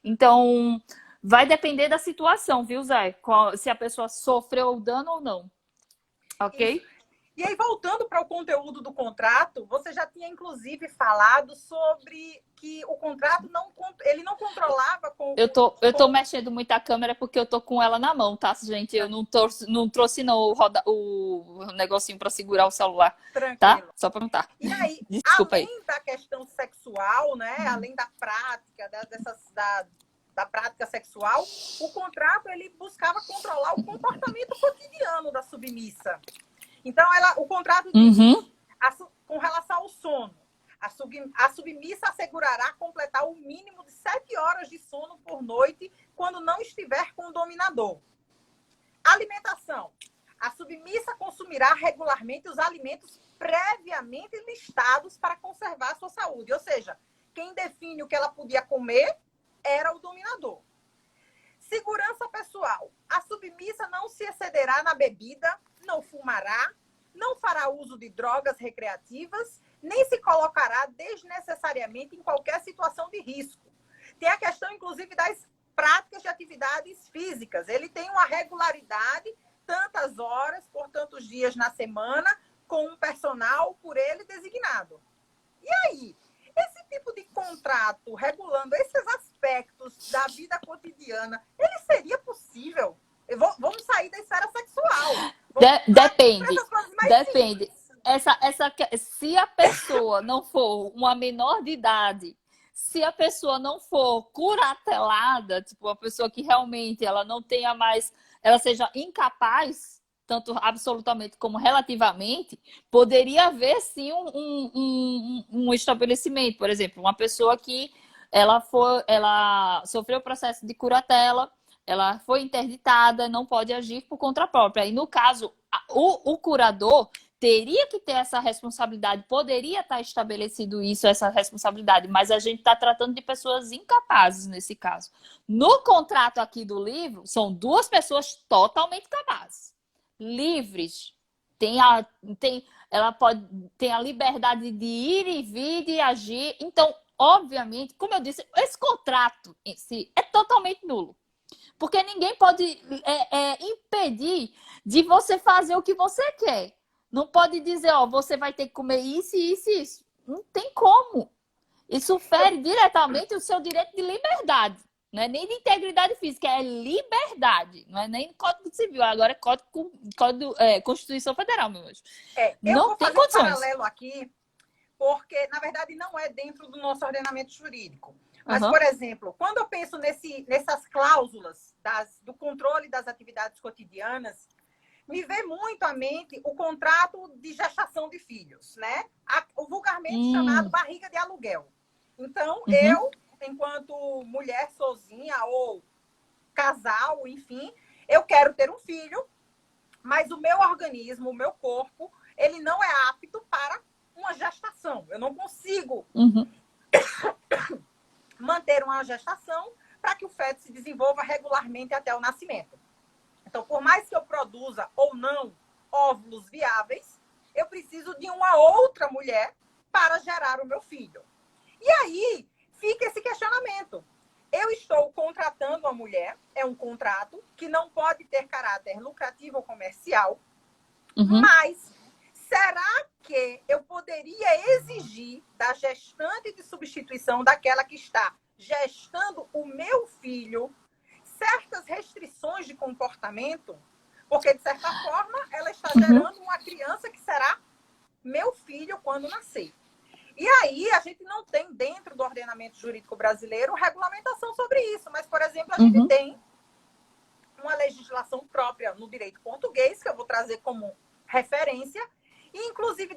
Então, vai depender da situação, viu, Zé? Se a pessoa sofreu o dano ou não. Ok? Isso. E aí, voltando para o conteúdo do contrato, você já tinha, inclusive, falado sobre que o contrato ele não controlava com... Eu tô mexendo muito a câmera porque eu tô com ela na mão, tá, gente? Eu não trouxe não, o negocinho para segurar o celular. Tranquilo. Tá? Só para perguntar. E aí, desculpa além da questão sexual, né? Além da prática, da prática sexual, o contrato ele buscava controlar o comportamento cotidiano da submissa. Então, o contrato diz, com relação ao sono, a submissa assegurará completar o mínimo de 7 horas de sono por noite quando não estiver com o dominador. Alimentação. A submissa consumirá regularmente os alimentos previamente listados para conservar a sua saúde. Ou seja, quem define o que ela podia comer era o dominador. Segurança pessoal. A submissa não se excederá na bebida, não fumará, não fará uso de drogas recreativas, nem se colocará desnecessariamente em qualquer situação de risco. Tem a questão, inclusive, das práticas de atividades físicas. Ele tem uma regularidade, tantas horas, por tantos dias na semana, com um personal por ele designado. E aí? Esse tipo de contrato regulando esses aspectos da vida cotidiana, ele seria possível? Vamos sair da esfera sexual. Depende. Se a pessoa não for uma menor de idade, se a pessoa não for curatelada, tipo, uma pessoa que realmente ela não tenha mais, ela seja incapaz, tanto absolutamente como relativamente, poderia haver sim um estabelecimento. Por exemplo, uma pessoa que ela sofreu o processo de curatela, ela foi interditada, não pode agir por conta própria. E no caso, o curador teria que ter essa responsabilidade, poderia estar estabelecido essa responsabilidade, mas a gente está tratando de pessoas incapazes nesse caso. No contrato aqui do livro, são 2 pessoas totalmente capazes, livres, ela pode ter a liberdade de ir e vir, de agir. Então, obviamente, como eu disse, esse contrato em si é totalmente nulo. Porque ninguém pode impedir de você fazer o que você quer. Não pode dizer, você vai ter que comer isso, isso e isso. Não tem como. Isso fere diretamente o seu direito de liberdade. Não é nem de integridade física, é liberdade. Não é nem Código Civil, agora é Constituição Federal, meu anjo. Não tem condições. Um paralelo aqui, porque, na verdade, não é dentro do nosso ordenamento jurídico. Mas, por exemplo, quando eu penso nessas cláusulas do controle das atividades cotidianas, me vem muito à mente o contrato de gestação de filhos, né? O vulgarmente chamado barriga de aluguel. Então, eu, enquanto mulher sozinha ou casal, enfim, eu quero ter um filho, mas o meu organismo, o meu corpo, ele não é apto para uma gestação. Eu não consigo manter uma gestação para que o feto se desenvolva regularmente até o nascimento. Então, por mais que eu produza ou não óvulos viáveis, eu preciso de uma outra mulher para gerar o meu filho. E aí fica esse questionamento. Eu estou contratando uma mulher, é um contrato que não pode ter caráter lucrativo ou comercial, mas será que eu poderia exigir da gestante de substituição, daquela que está gestando o meu filho, certas restrições de comportamento? Porque, de certa forma, ela está gerando uma criança que será meu filho quando nascer. E aí, a gente não tem, dentro do ordenamento jurídico brasileiro, regulamentação sobre isso. Mas, por exemplo, a gente tem uma legislação própria no direito português, que eu vou trazer como referência, e, inclusive,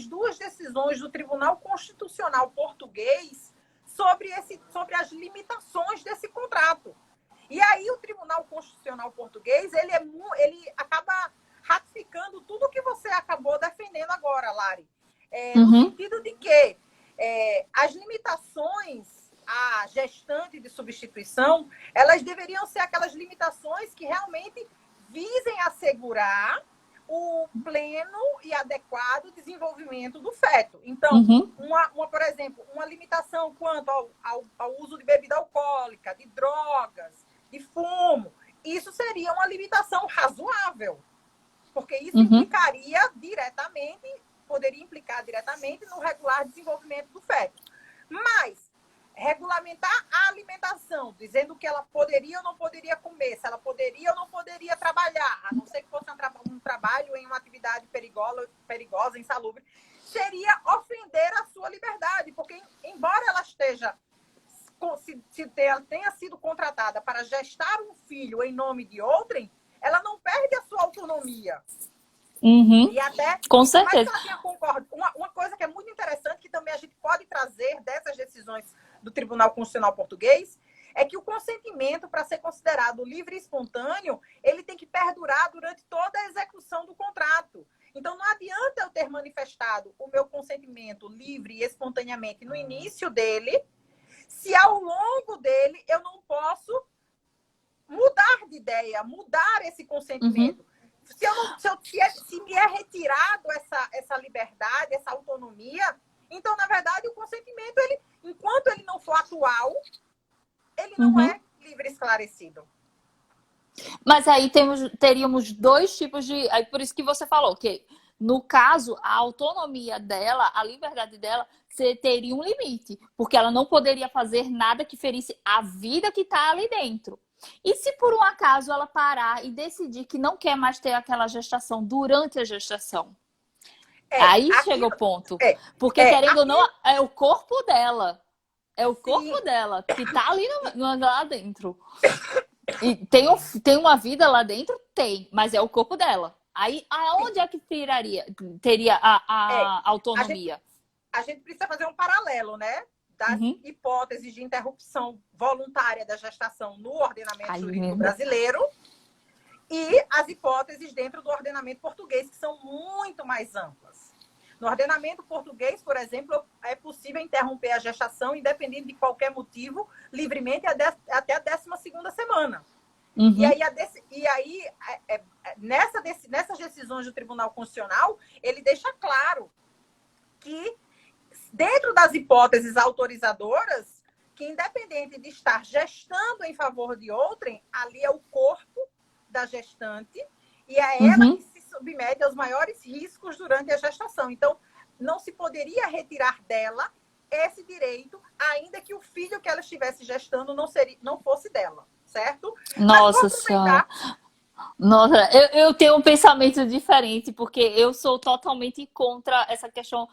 duas decisões do Tribunal Constitucional Português sobre as limitações desse contrato. E aí, o Tribunal Constitucional Português, ele acaba ratificando tudo o que você acabou defendendo agora, Lari. No sentido de que as limitações à gestante de substituição, elas deveriam ser aquelas limitações que realmente visem assegurar o pleno e adequado desenvolvimento do feto. Então, por exemplo, uma limitação quanto ao uso de bebida alcoólica, de drogas, de fumo, isso seria uma limitação razoável, porque isso poderia implicar diretamente no regular desenvolvimento do feto. Mas regulamentar a alimentação, dizendo que ela poderia ou não poderia comer, se ela poderia ou não poderia trabalhar, a não ser que fosse um trabalho em uma atividade perigosa, insalubre, seria ofender a sua liberdade, porque embora ela ela tenha sido contratada para gestar um filho em nome de outrem, ela não perde a sua autonomia. E até, com certeza. Uma coisa que é muito interessante, que também a gente pode trazer dessas decisões do Tribunal Constitucional Português, é que o consentimento, para ser considerado livre e espontâneo, ele tem que perdurar durante toda a execução do contrato. Então, não adianta eu ter manifestado o meu consentimento livre e espontaneamente no início dele, se ao longo dele eu não posso mudar de ideia, mudar esse consentimento. Se me é retirado essa liberdade, essa autonomia, então, na verdade, o consentimento, enquanto ele não for atual, ele não é livre e esclarecido. Mas aí teríamos dois tipos de... Aí por isso que você falou que, no caso, a autonomia dela, a liberdade dela, teria um limite, porque ela não poderia fazer nada que ferisse a vida que está ali dentro. E se por um acaso ela parar e decidir que não quer mais ter aquela gestação durante a gestação? Aí chega o ponto. Porque, querendo ou não, é o corpo dela. É o corpo dela que tá ali lá dentro. E tem uma vida lá dentro? Tem, mas é o corpo dela. Aí, aonde é que teria a autonomia? A gente precisa fazer um paralelo, né? Das hipóteses de interrupção voluntária da gestação no ordenamento jurídico brasileiro e as hipóteses dentro do ordenamento português, que são muito mais amplas. No ordenamento português, por exemplo, é possível interromper a gestação, independente de qualquer motivo, livremente até a 12ª semana. E aí, nessas decisões do Tribunal Constitucional, ele deixa claro que, dentro das hipóteses autorizadoras, que independente de estar gestando em favor de outrem, ali é o corpo da gestante e é ela que se submete aos maiores riscos durante a gestação. Então, não se poderia retirar dela esse direito, ainda que o filho que ela estivesse gestando não fosse dela, certo? Nossa Senhora! Nossa, eu tenho um pensamento diferente, porque eu sou totalmente contra essa questão.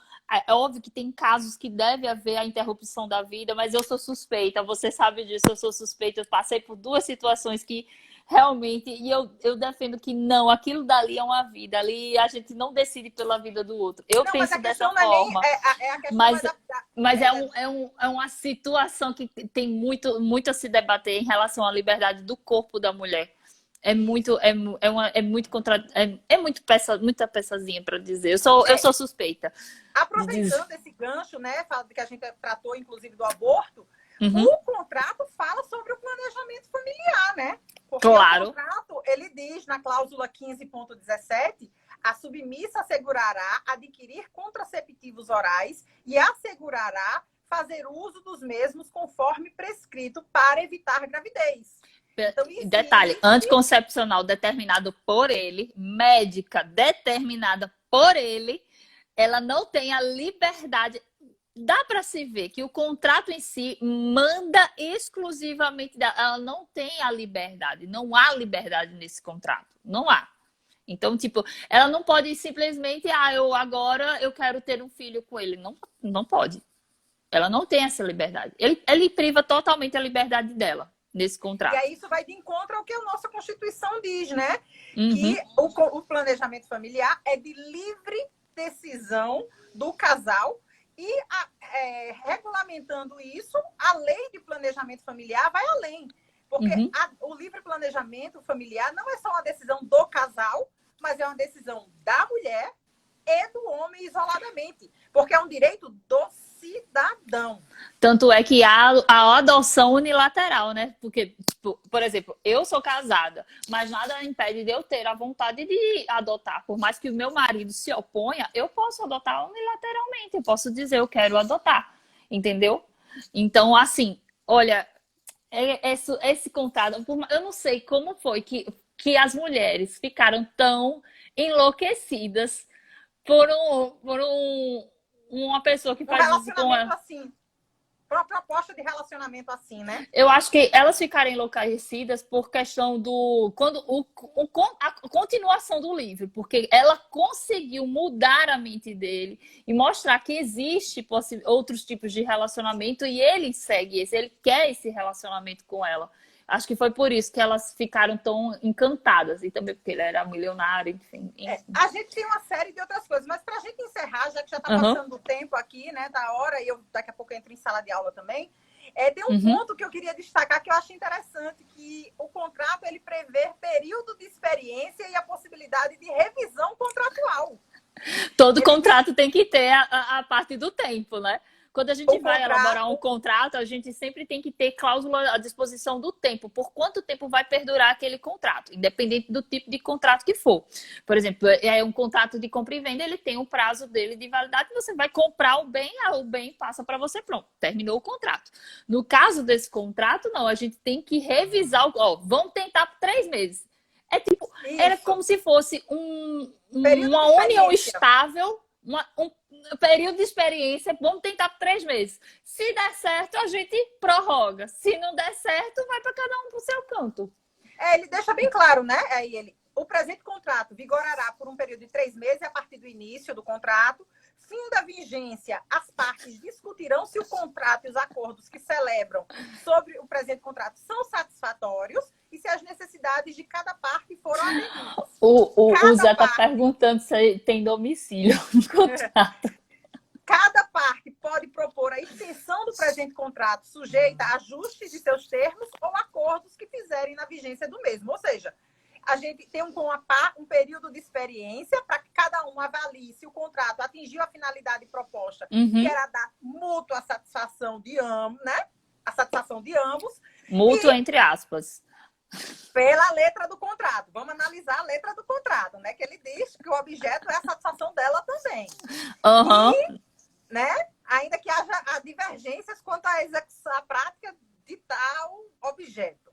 É óbvio que tem casos que deve haver a interrupção da vida, mas eu sou suspeita, você sabe disso, eu sou suspeita. Eu passei por 2 situações que realmente, e eu defendo que não, aquilo dali é uma vida, ali a gente não decide pela vida do outro. Eu penso dessa forma. Mas é uma situação que tem muito a se debater em relação à liberdade do corpo da mulher. Muita peçazinha para dizer. Eu sou suspeita. Aproveitando esse gancho, né, que a gente tratou inclusive do aborto, o contrato fala sobre o planejamento familiar, né? Porque o contrato, ele diz na cláusula 15.17, a submissa assegurará adquirir contraceptivos orais e assegurará fazer uso dos mesmos conforme prescrito para evitar gravidez. Então, detalhe, anticoncepcional determinado por ele, médica determinada por ele, ela não tem a liberdade dá para se ver que o contrato em si manda exclusivamente ela não tem a liberdade, não há liberdade nesse contrato, não há. Então, tipo, ela não pode simplesmente, eu quero ter um filho com ele. Não, não pode. Ela não tem essa liberdade. Ele priva totalmente a liberdade dela nesse E contrato. aí isso vai de encontro ao que a nossa Constituição diz, né? Uhum. Que o planejamento familiar é de livre decisão do casal e regulamentando isso, a lei de planejamento familiar vai além. Porque o livre planejamento familiar não é só uma decisão do casal, mas é uma decisão da mulher e do homem isoladamente. Porque é um direito do cidadão. Tanto é que há a adoção unilateral, né? Porque, tipo, por exemplo, eu sou casada, mas nada impede de eu ter a vontade de adotar. Por mais que o meu marido se oponha, eu posso adotar unilateralmente. Eu posso dizer, eu quero adotar. Entendeu? Então, assim, olha, esse contrato, eu não sei como foi que as mulheres ficaram tão enlouquecidas por uma pessoa que faz isso com ela. Assim, uma proposta de relacionamento assim, né? Eu acho que elas ficaram enlouquecidas por questão a continuação do livro, porque ela conseguiu mudar a mente dele e mostrar que existe outros tipos de relacionamento e ele segue ele quer esse relacionamento com ela. Acho que foi por isso que elas ficaram tão encantadas. E também porque ele era milionário, enfim. A gente tem uma série de outras coisas. Mas para a gente encerrar, já que já está passando o tempo aqui, né? Da hora, e eu daqui a pouco entro em sala de aula também. Tem um ponto que eu queria destacar que eu acho interessante, que o contrato ele prevê período de experiência e a possibilidade de revisão contratual. Todo contrato tem que ter a parte do tempo, né? Quando a gente vai elaborar um contrato, a gente sempre tem que ter cláusula à disposição do tempo. Por quanto tempo vai perdurar aquele contrato, independente do tipo de contrato que for. Por exemplo, um contrato de compra e venda, ele tem um prazo dele de validade. Você vai comprar o bem passa para você, pronto, terminou o contrato. No caso desse contrato, não, a gente tem que revisar. Vamos tentar por 3 meses. Era como se fosse uma união estável, um período de experiência, vamos tentar por 3 meses. Se der certo, a gente prorroga. Se não der certo, vai para cada um pro seu canto. Ele deixa bem claro, né? O presente contrato vigorará por um período de 3 meses a partir do início do contrato. Fim da vigência, as partes discutirão se o contrato e os acordos que celebram sobre o presente contrato são satisfatórios e se as necessidades de cada parte foram atendidas. O Zé está perguntando se tem domicílio no contrato. Cada parte pode propor a extensão do presente contrato sujeita a ajustes de seus termos ou acordos que fizerem na vigência do mesmo. Ou seja, a gente tem um período de experiência para que cada um avalie se o contrato atingiu a finalidade proposta, que era dar mútua satisfação de ambos, né? A satisfação de ambos. Mútuo entre aspas. Pela letra do contrato. Vamos analisar a letra do contrato, né? Que ele diz que o objeto é a satisfação dela também. E, né? Ainda que haja divergências quanto à execução prática de tal objeto.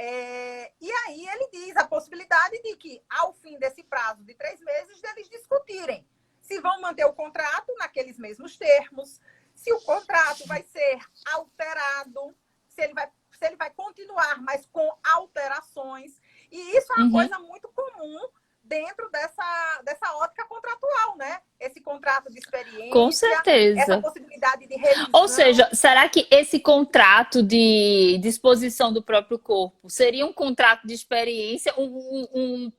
E aí ele diz a possibilidade de que, ao fim desse prazo de 3 meses, eles discutirem se vão manter o contrato naqueles mesmos termos, se o contrato vai ser alterado, se ele vai continuar, mas com alterações. E isso é uma coisa muito comum dentro dessa ótica contratual, né? Esse contrato de experiência. Com certeza. Essa possibilidade de revisão. Ou seja, será que esse contrato de disposição do próprio corpo seria um contrato de experiência, um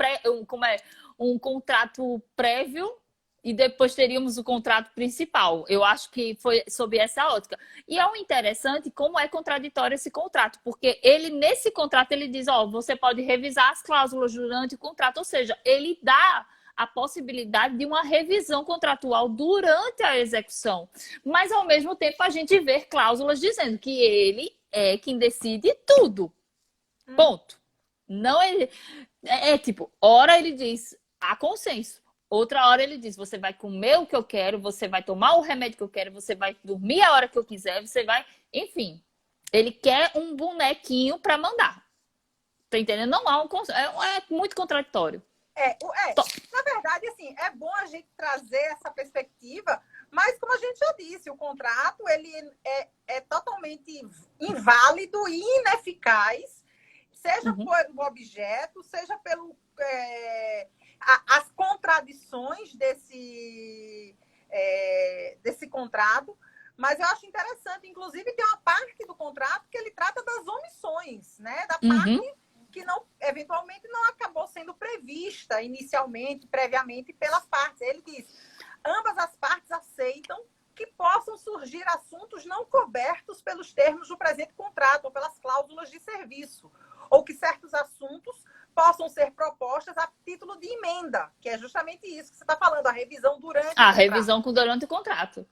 contrato prévio e depois teríamos o contrato principal? Eu acho que foi sob essa ótica. E é o interessante como é contraditório esse contrato, porque nesse contrato ele diz, você pode revisar as cláusulas durante o contrato, ou seja, ele dá a possibilidade de uma revisão contratual durante a execução. Mas, ao mesmo tempo, a gente vê cláusulas dizendo que ele é quem decide tudo. Ponto. Não hora ele diz, há consenso. Outra hora ele diz, você vai comer o que eu quero, você vai tomar o remédio que eu quero, você vai dormir a hora que eu quiser, você vai... Enfim, ele quer um bonequinho para mandar. Tá entendendo? Não há é muito contraditório. Na verdade, assim, é bom a gente trazer essa perspectiva, Mas, como a gente já disse, o contrato ele é totalmente inválido e ineficaz, seja pelo objeto, seja pelo as contradições desse contrato. Mas eu acho interessante, inclusive, tem uma parte do contrato que ele trata das omissões, né? Da parte que eventualmente não acabou sendo prevista inicialmente, previamente pelas partes. Ele diz: ambas as partes aceitam que possam surgir assuntos não cobertos pelos termos do presente contrato ou pelas cláusulas de serviço, ou que certos assuntos possam ser propostas a título de emenda, que é justamente isso que você está falando, a revisão durante o contrato. A revisão durante o contrato.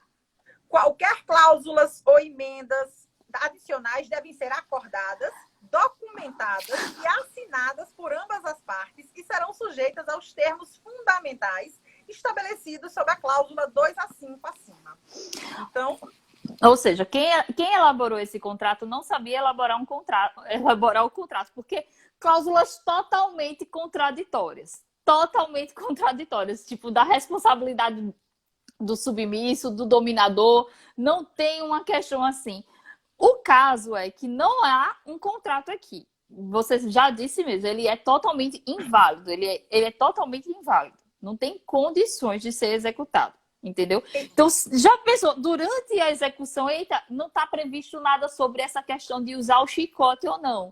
Qualquer cláusulas ou emendas adicionais devem ser acordadas, documentadas e assinadas por ambas as partes e serão sujeitas aos termos fundamentais estabelecidos sob a cláusula 2 a 5 acima. Então, ou seja, quem elaborou esse contrato não sabia elaborar o contrato, porque cláusulas totalmente contraditórias, tipo, da responsabilidade do submisso, do dominador, não tem uma questão assim. O caso é que não há um contrato aqui. Você já disse mesmo, ele é totalmente inválido, ele é totalmente inválido. Não tem condições de ser executado, entendeu? Então, já pensou, durante a execução, eita, não está previsto nada sobre essa questão de usar o chicote ou não.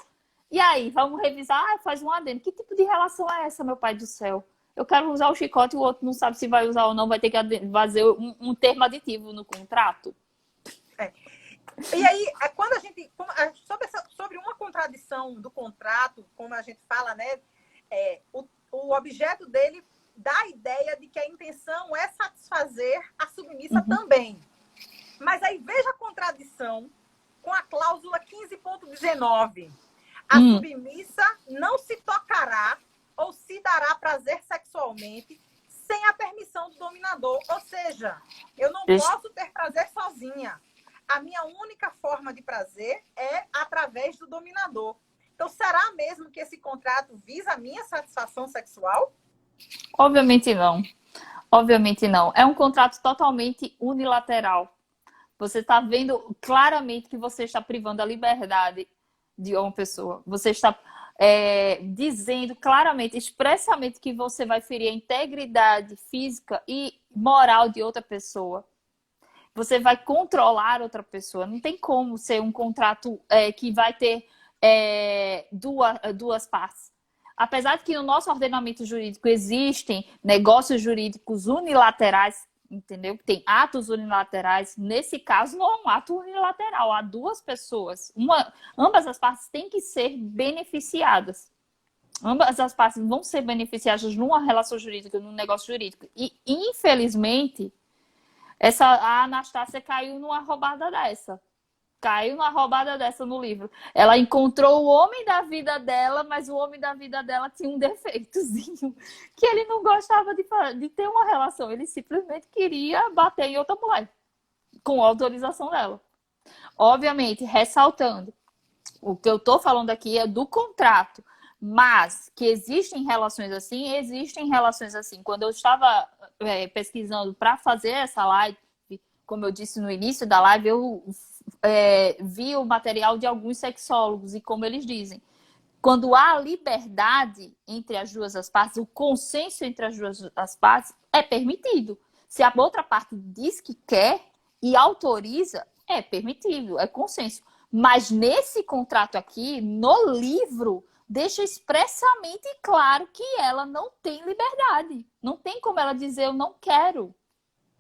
E aí, vamos revisar, faz um adendo. Que tipo de relação é essa, meu pai do céu? Eu quero usar o chicote e o outro não sabe se vai usar ou não, vai ter que fazer um termo aditivo no contrato. E aí, quando a gente... Sobre uma contradição do contrato, como a gente fala, né? O objeto dele dá a ideia de que a intenção é satisfazer a submissa também. Mas aí veja a contradição com a cláusula 15.19. A submissa não se tocará ou se dará prazer sexualmente sem a permissão do dominador. Ou seja, eu não posso ter prazer sozinha. A minha única forma de prazer é através do dominador. Então, será mesmo que esse contrato visa a minha satisfação sexual? Obviamente não. Obviamente não. É um contrato totalmente unilateral. Você está vendo claramente que você está privando a liberdade de uma pessoa. Você está dizendo claramente, expressamente, que você vai ferir a integridade física e moral de outra pessoa. Você vai controlar outra pessoa. Não tem como ser um contrato que vai ter duas partes. Apesar de que no nosso ordenamento jurídico existem negócios jurídicos unilaterais, entendeu? Tem atos unilaterais. Nesse caso, não é um ato unilateral. Há duas pessoas. Ambas as partes têm que ser beneficiadas. Ambas as partes vão ser beneficiadas numa relação jurídica, num negócio jurídico. E, infelizmente, a Anastácia caiu numa roubada dessa. Caiu numa roubada dessa no livro. Ela encontrou o homem da vida dela, mas o homem da vida dela tinha um defeitozinho, que ele não gostava de ter uma relação. Ele simplesmente queria bater em outra mulher, com autorização dela. Obviamente, ressaltando, o que eu tô falando aqui é do contrato, mas que existem relações assim. Quando eu estava pesquisando para fazer essa live, como eu disse no início da live, eu vi o material de alguns sexólogos e como eles dizem, quando há liberdade entre as duas as partes, o consenso entre as duas as partes é permitido. Se a outra parte diz que quer e autoriza, é permitido, é consenso. Mas nesse contrato aqui, no livro, deixa expressamente claro que ela não tem liberdade. Não tem como ela dizer eu não quero.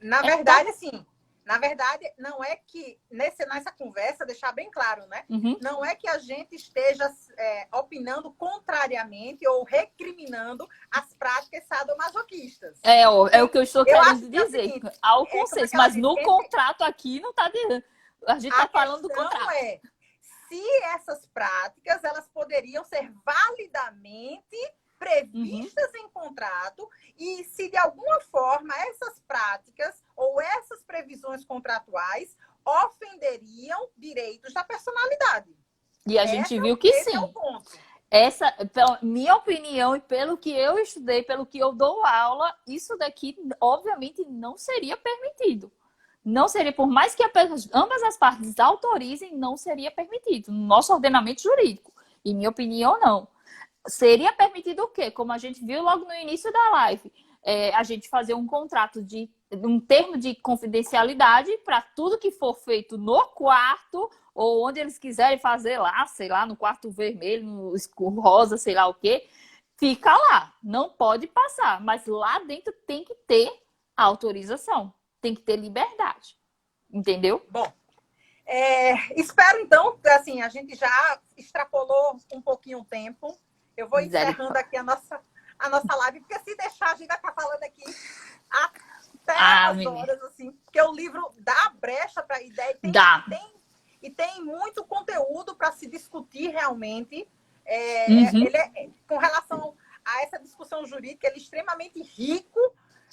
Na verdade, sim. Na verdade, não é que, nessa conversa, deixar bem claro, né? Não é que a gente esteja opinando contrariamente ou recriminando as práticas sadomasoquistas. É o que eu estou querendo dizer. Seguinte, há o consenso, mas no contrato aqui não está dizendo. A gente está falando do contrato. Se essas práticas elas poderiam ser validamente previstas em contrato e se de alguma forma essas práticas ou essas previsões contratuais ofenderiam direitos da personalidade. E a gente viu que sim. É o ponto. Essa, pela minha opinião e pelo que eu estudei, pelo que eu dou aula, isso daqui obviamente não seria permitido. Não seria, por mais que ambas as partes autorizem, não seria permitido. No nosso ordenamento jurídico, em minha opinião, não. Seria permitido o quê? Como a gente viu logo no início da live, a gente fazer um contrato um termo de confidencialidade para tudo que for feito no quarto ou onde eles quiserem fazer lá, sei lá, no quarto vermelho, no escuro rosa, sei lá o quê, fica lá. Não pode passar, mas lá dentro tem que ter autorização, tem que ter liberdade, entendeu? Bom, espero então, assim, a gente já extrapolou um pouquinho o tempo. Eu vou encerrando aqui a nossa live, porque se deixar, a gente vai estar falando aqui até as horas, assim, porque o livro dá brecha para ideia e tem muito conteúdo para se discutir realmente. Ele com relação a essa discussão jurídica, ele é extremamente rico.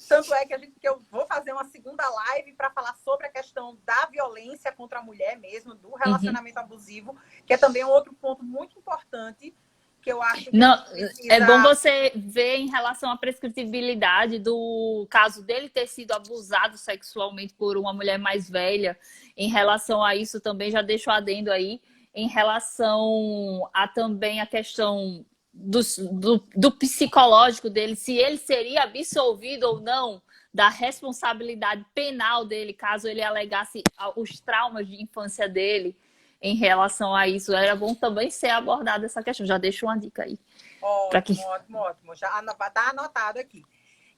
Tanto é que eu vou fazer uma segunda live para falar sobre a questão da violência contra a mulher mesmo, do relacionamento abusivo, que é também um outro ponto muito importante que eu acho que precisa... É bom você ver em relação à prescritibilidade do caso dele ter sido abusado sexualmente por uma mulher mais velha. Em relação a isso também, já deixo o adendo aí, em relação a também a questão do psicológico dele, se ele seria absolvido ou não da responsabilidade penal dele, caso ele alegasse os traumas de infância dele. Em relação a isso, era bom também ser abordada essa questão. Já deixo uma dica aí. Ótimo. Já está anotado aqui.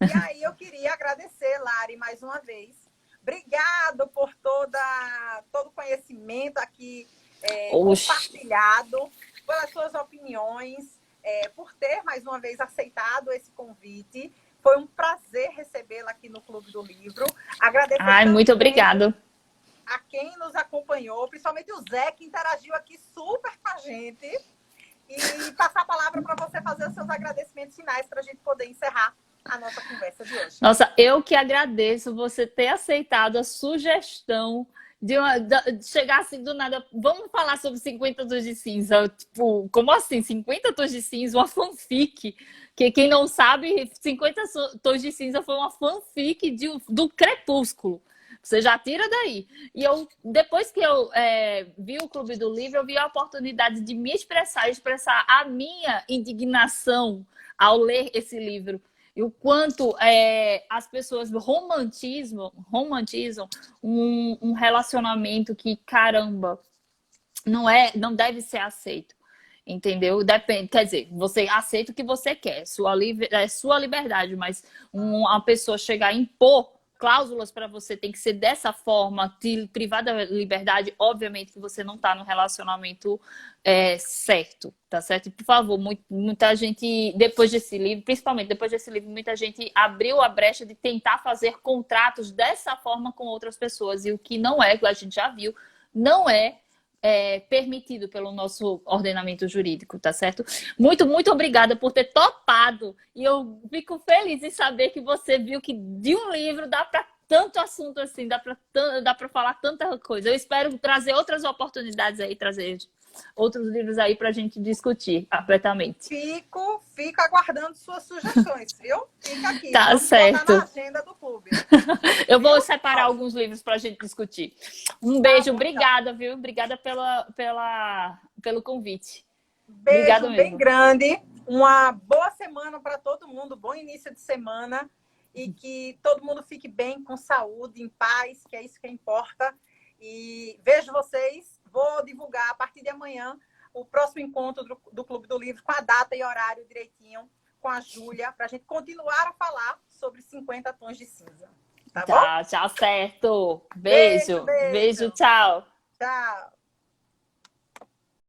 E aí eu queria agradecer, Lari, mais uma vez. Obrigado por todo o conhecimento aqui compartilhado, pelas suas opiniões, por ter, mais uma vez, aceitado esse convite. Foi um prazer recebê-la aqui no Clube do Livro. Agradecer muito obrigado a quem nos acompanhou, principalmente o Zé, que interagiu aqui super com a gente. E passar a palavra para você fazer os seus agradecimentos finais para a gente poder encerrar a nossa conversa de hoje. Nossa, eu que agradeço você ter aceitado a sugestão de chegar assim do nada. Vamos falar sobre 50 Tons de Cinza. Tipo, como assim? 50 Tons de Cinza, uma fanfic. Que quem não sabe, 50 Tons de Cinza foi uma fanfic do Crepúsculo. Você já tira daí. E depois que eu vi o Clube do Livro, eu vi a oportunidade de me expressar a minha indignação ao ler esse livro. E o quanto as pessoas romantizam um relacionamento que, caramba, não deve ser aceito. Entendeu? Depende, quer dizer, você aceita o que você quer, é sua liberdade, mas uma pessoa chegar a impor cláusulas para você tem que ser dessa forma, te privar da liberdade, obviamente que você não está no relacionamento certo, tá certo? E, por favor, muita gente, depois desse livro, principalmente depois desse livro, muita gente abriu a brecha de tentar fazer contratos dessa forma com outras pessoas, e o que não é, que a gente já viu, não é permitido pelo nosso ordenamento jurídico, tá certo? Muito, muito obrigada por ter topado. E eu fico feliz em saber que você viu que de um livro dá para tanto assunto assim, dá para falar tanta coisa. Eu espero trazer outras oportunidades aí, trazer outros livros aí para a gente discutir abertamente. Fico aguardando suas sugestões, viu? Fica aqui. Tá. Vamos certo. Botar na agenda do clube. Eu vou separar alguns livros para a gente discutir. Um beijo, obrigada, viu? Obrigada pelo convite. Beijo bem grande. Uma boa semana para todo mundo, bom início de semana e que todo mundo fique bem, com saúde, em paz, que é isso que importa. E vejo vocês. Vou divulgar a partir de amanhã o próximo encontro do Clube do Livro com a data e horário direitinho com a Júlia, para a gente continuar a falar sobre 50 Tons de Cinza. Tá bom? Tchau, certo. Beijo, tchau. Tchau.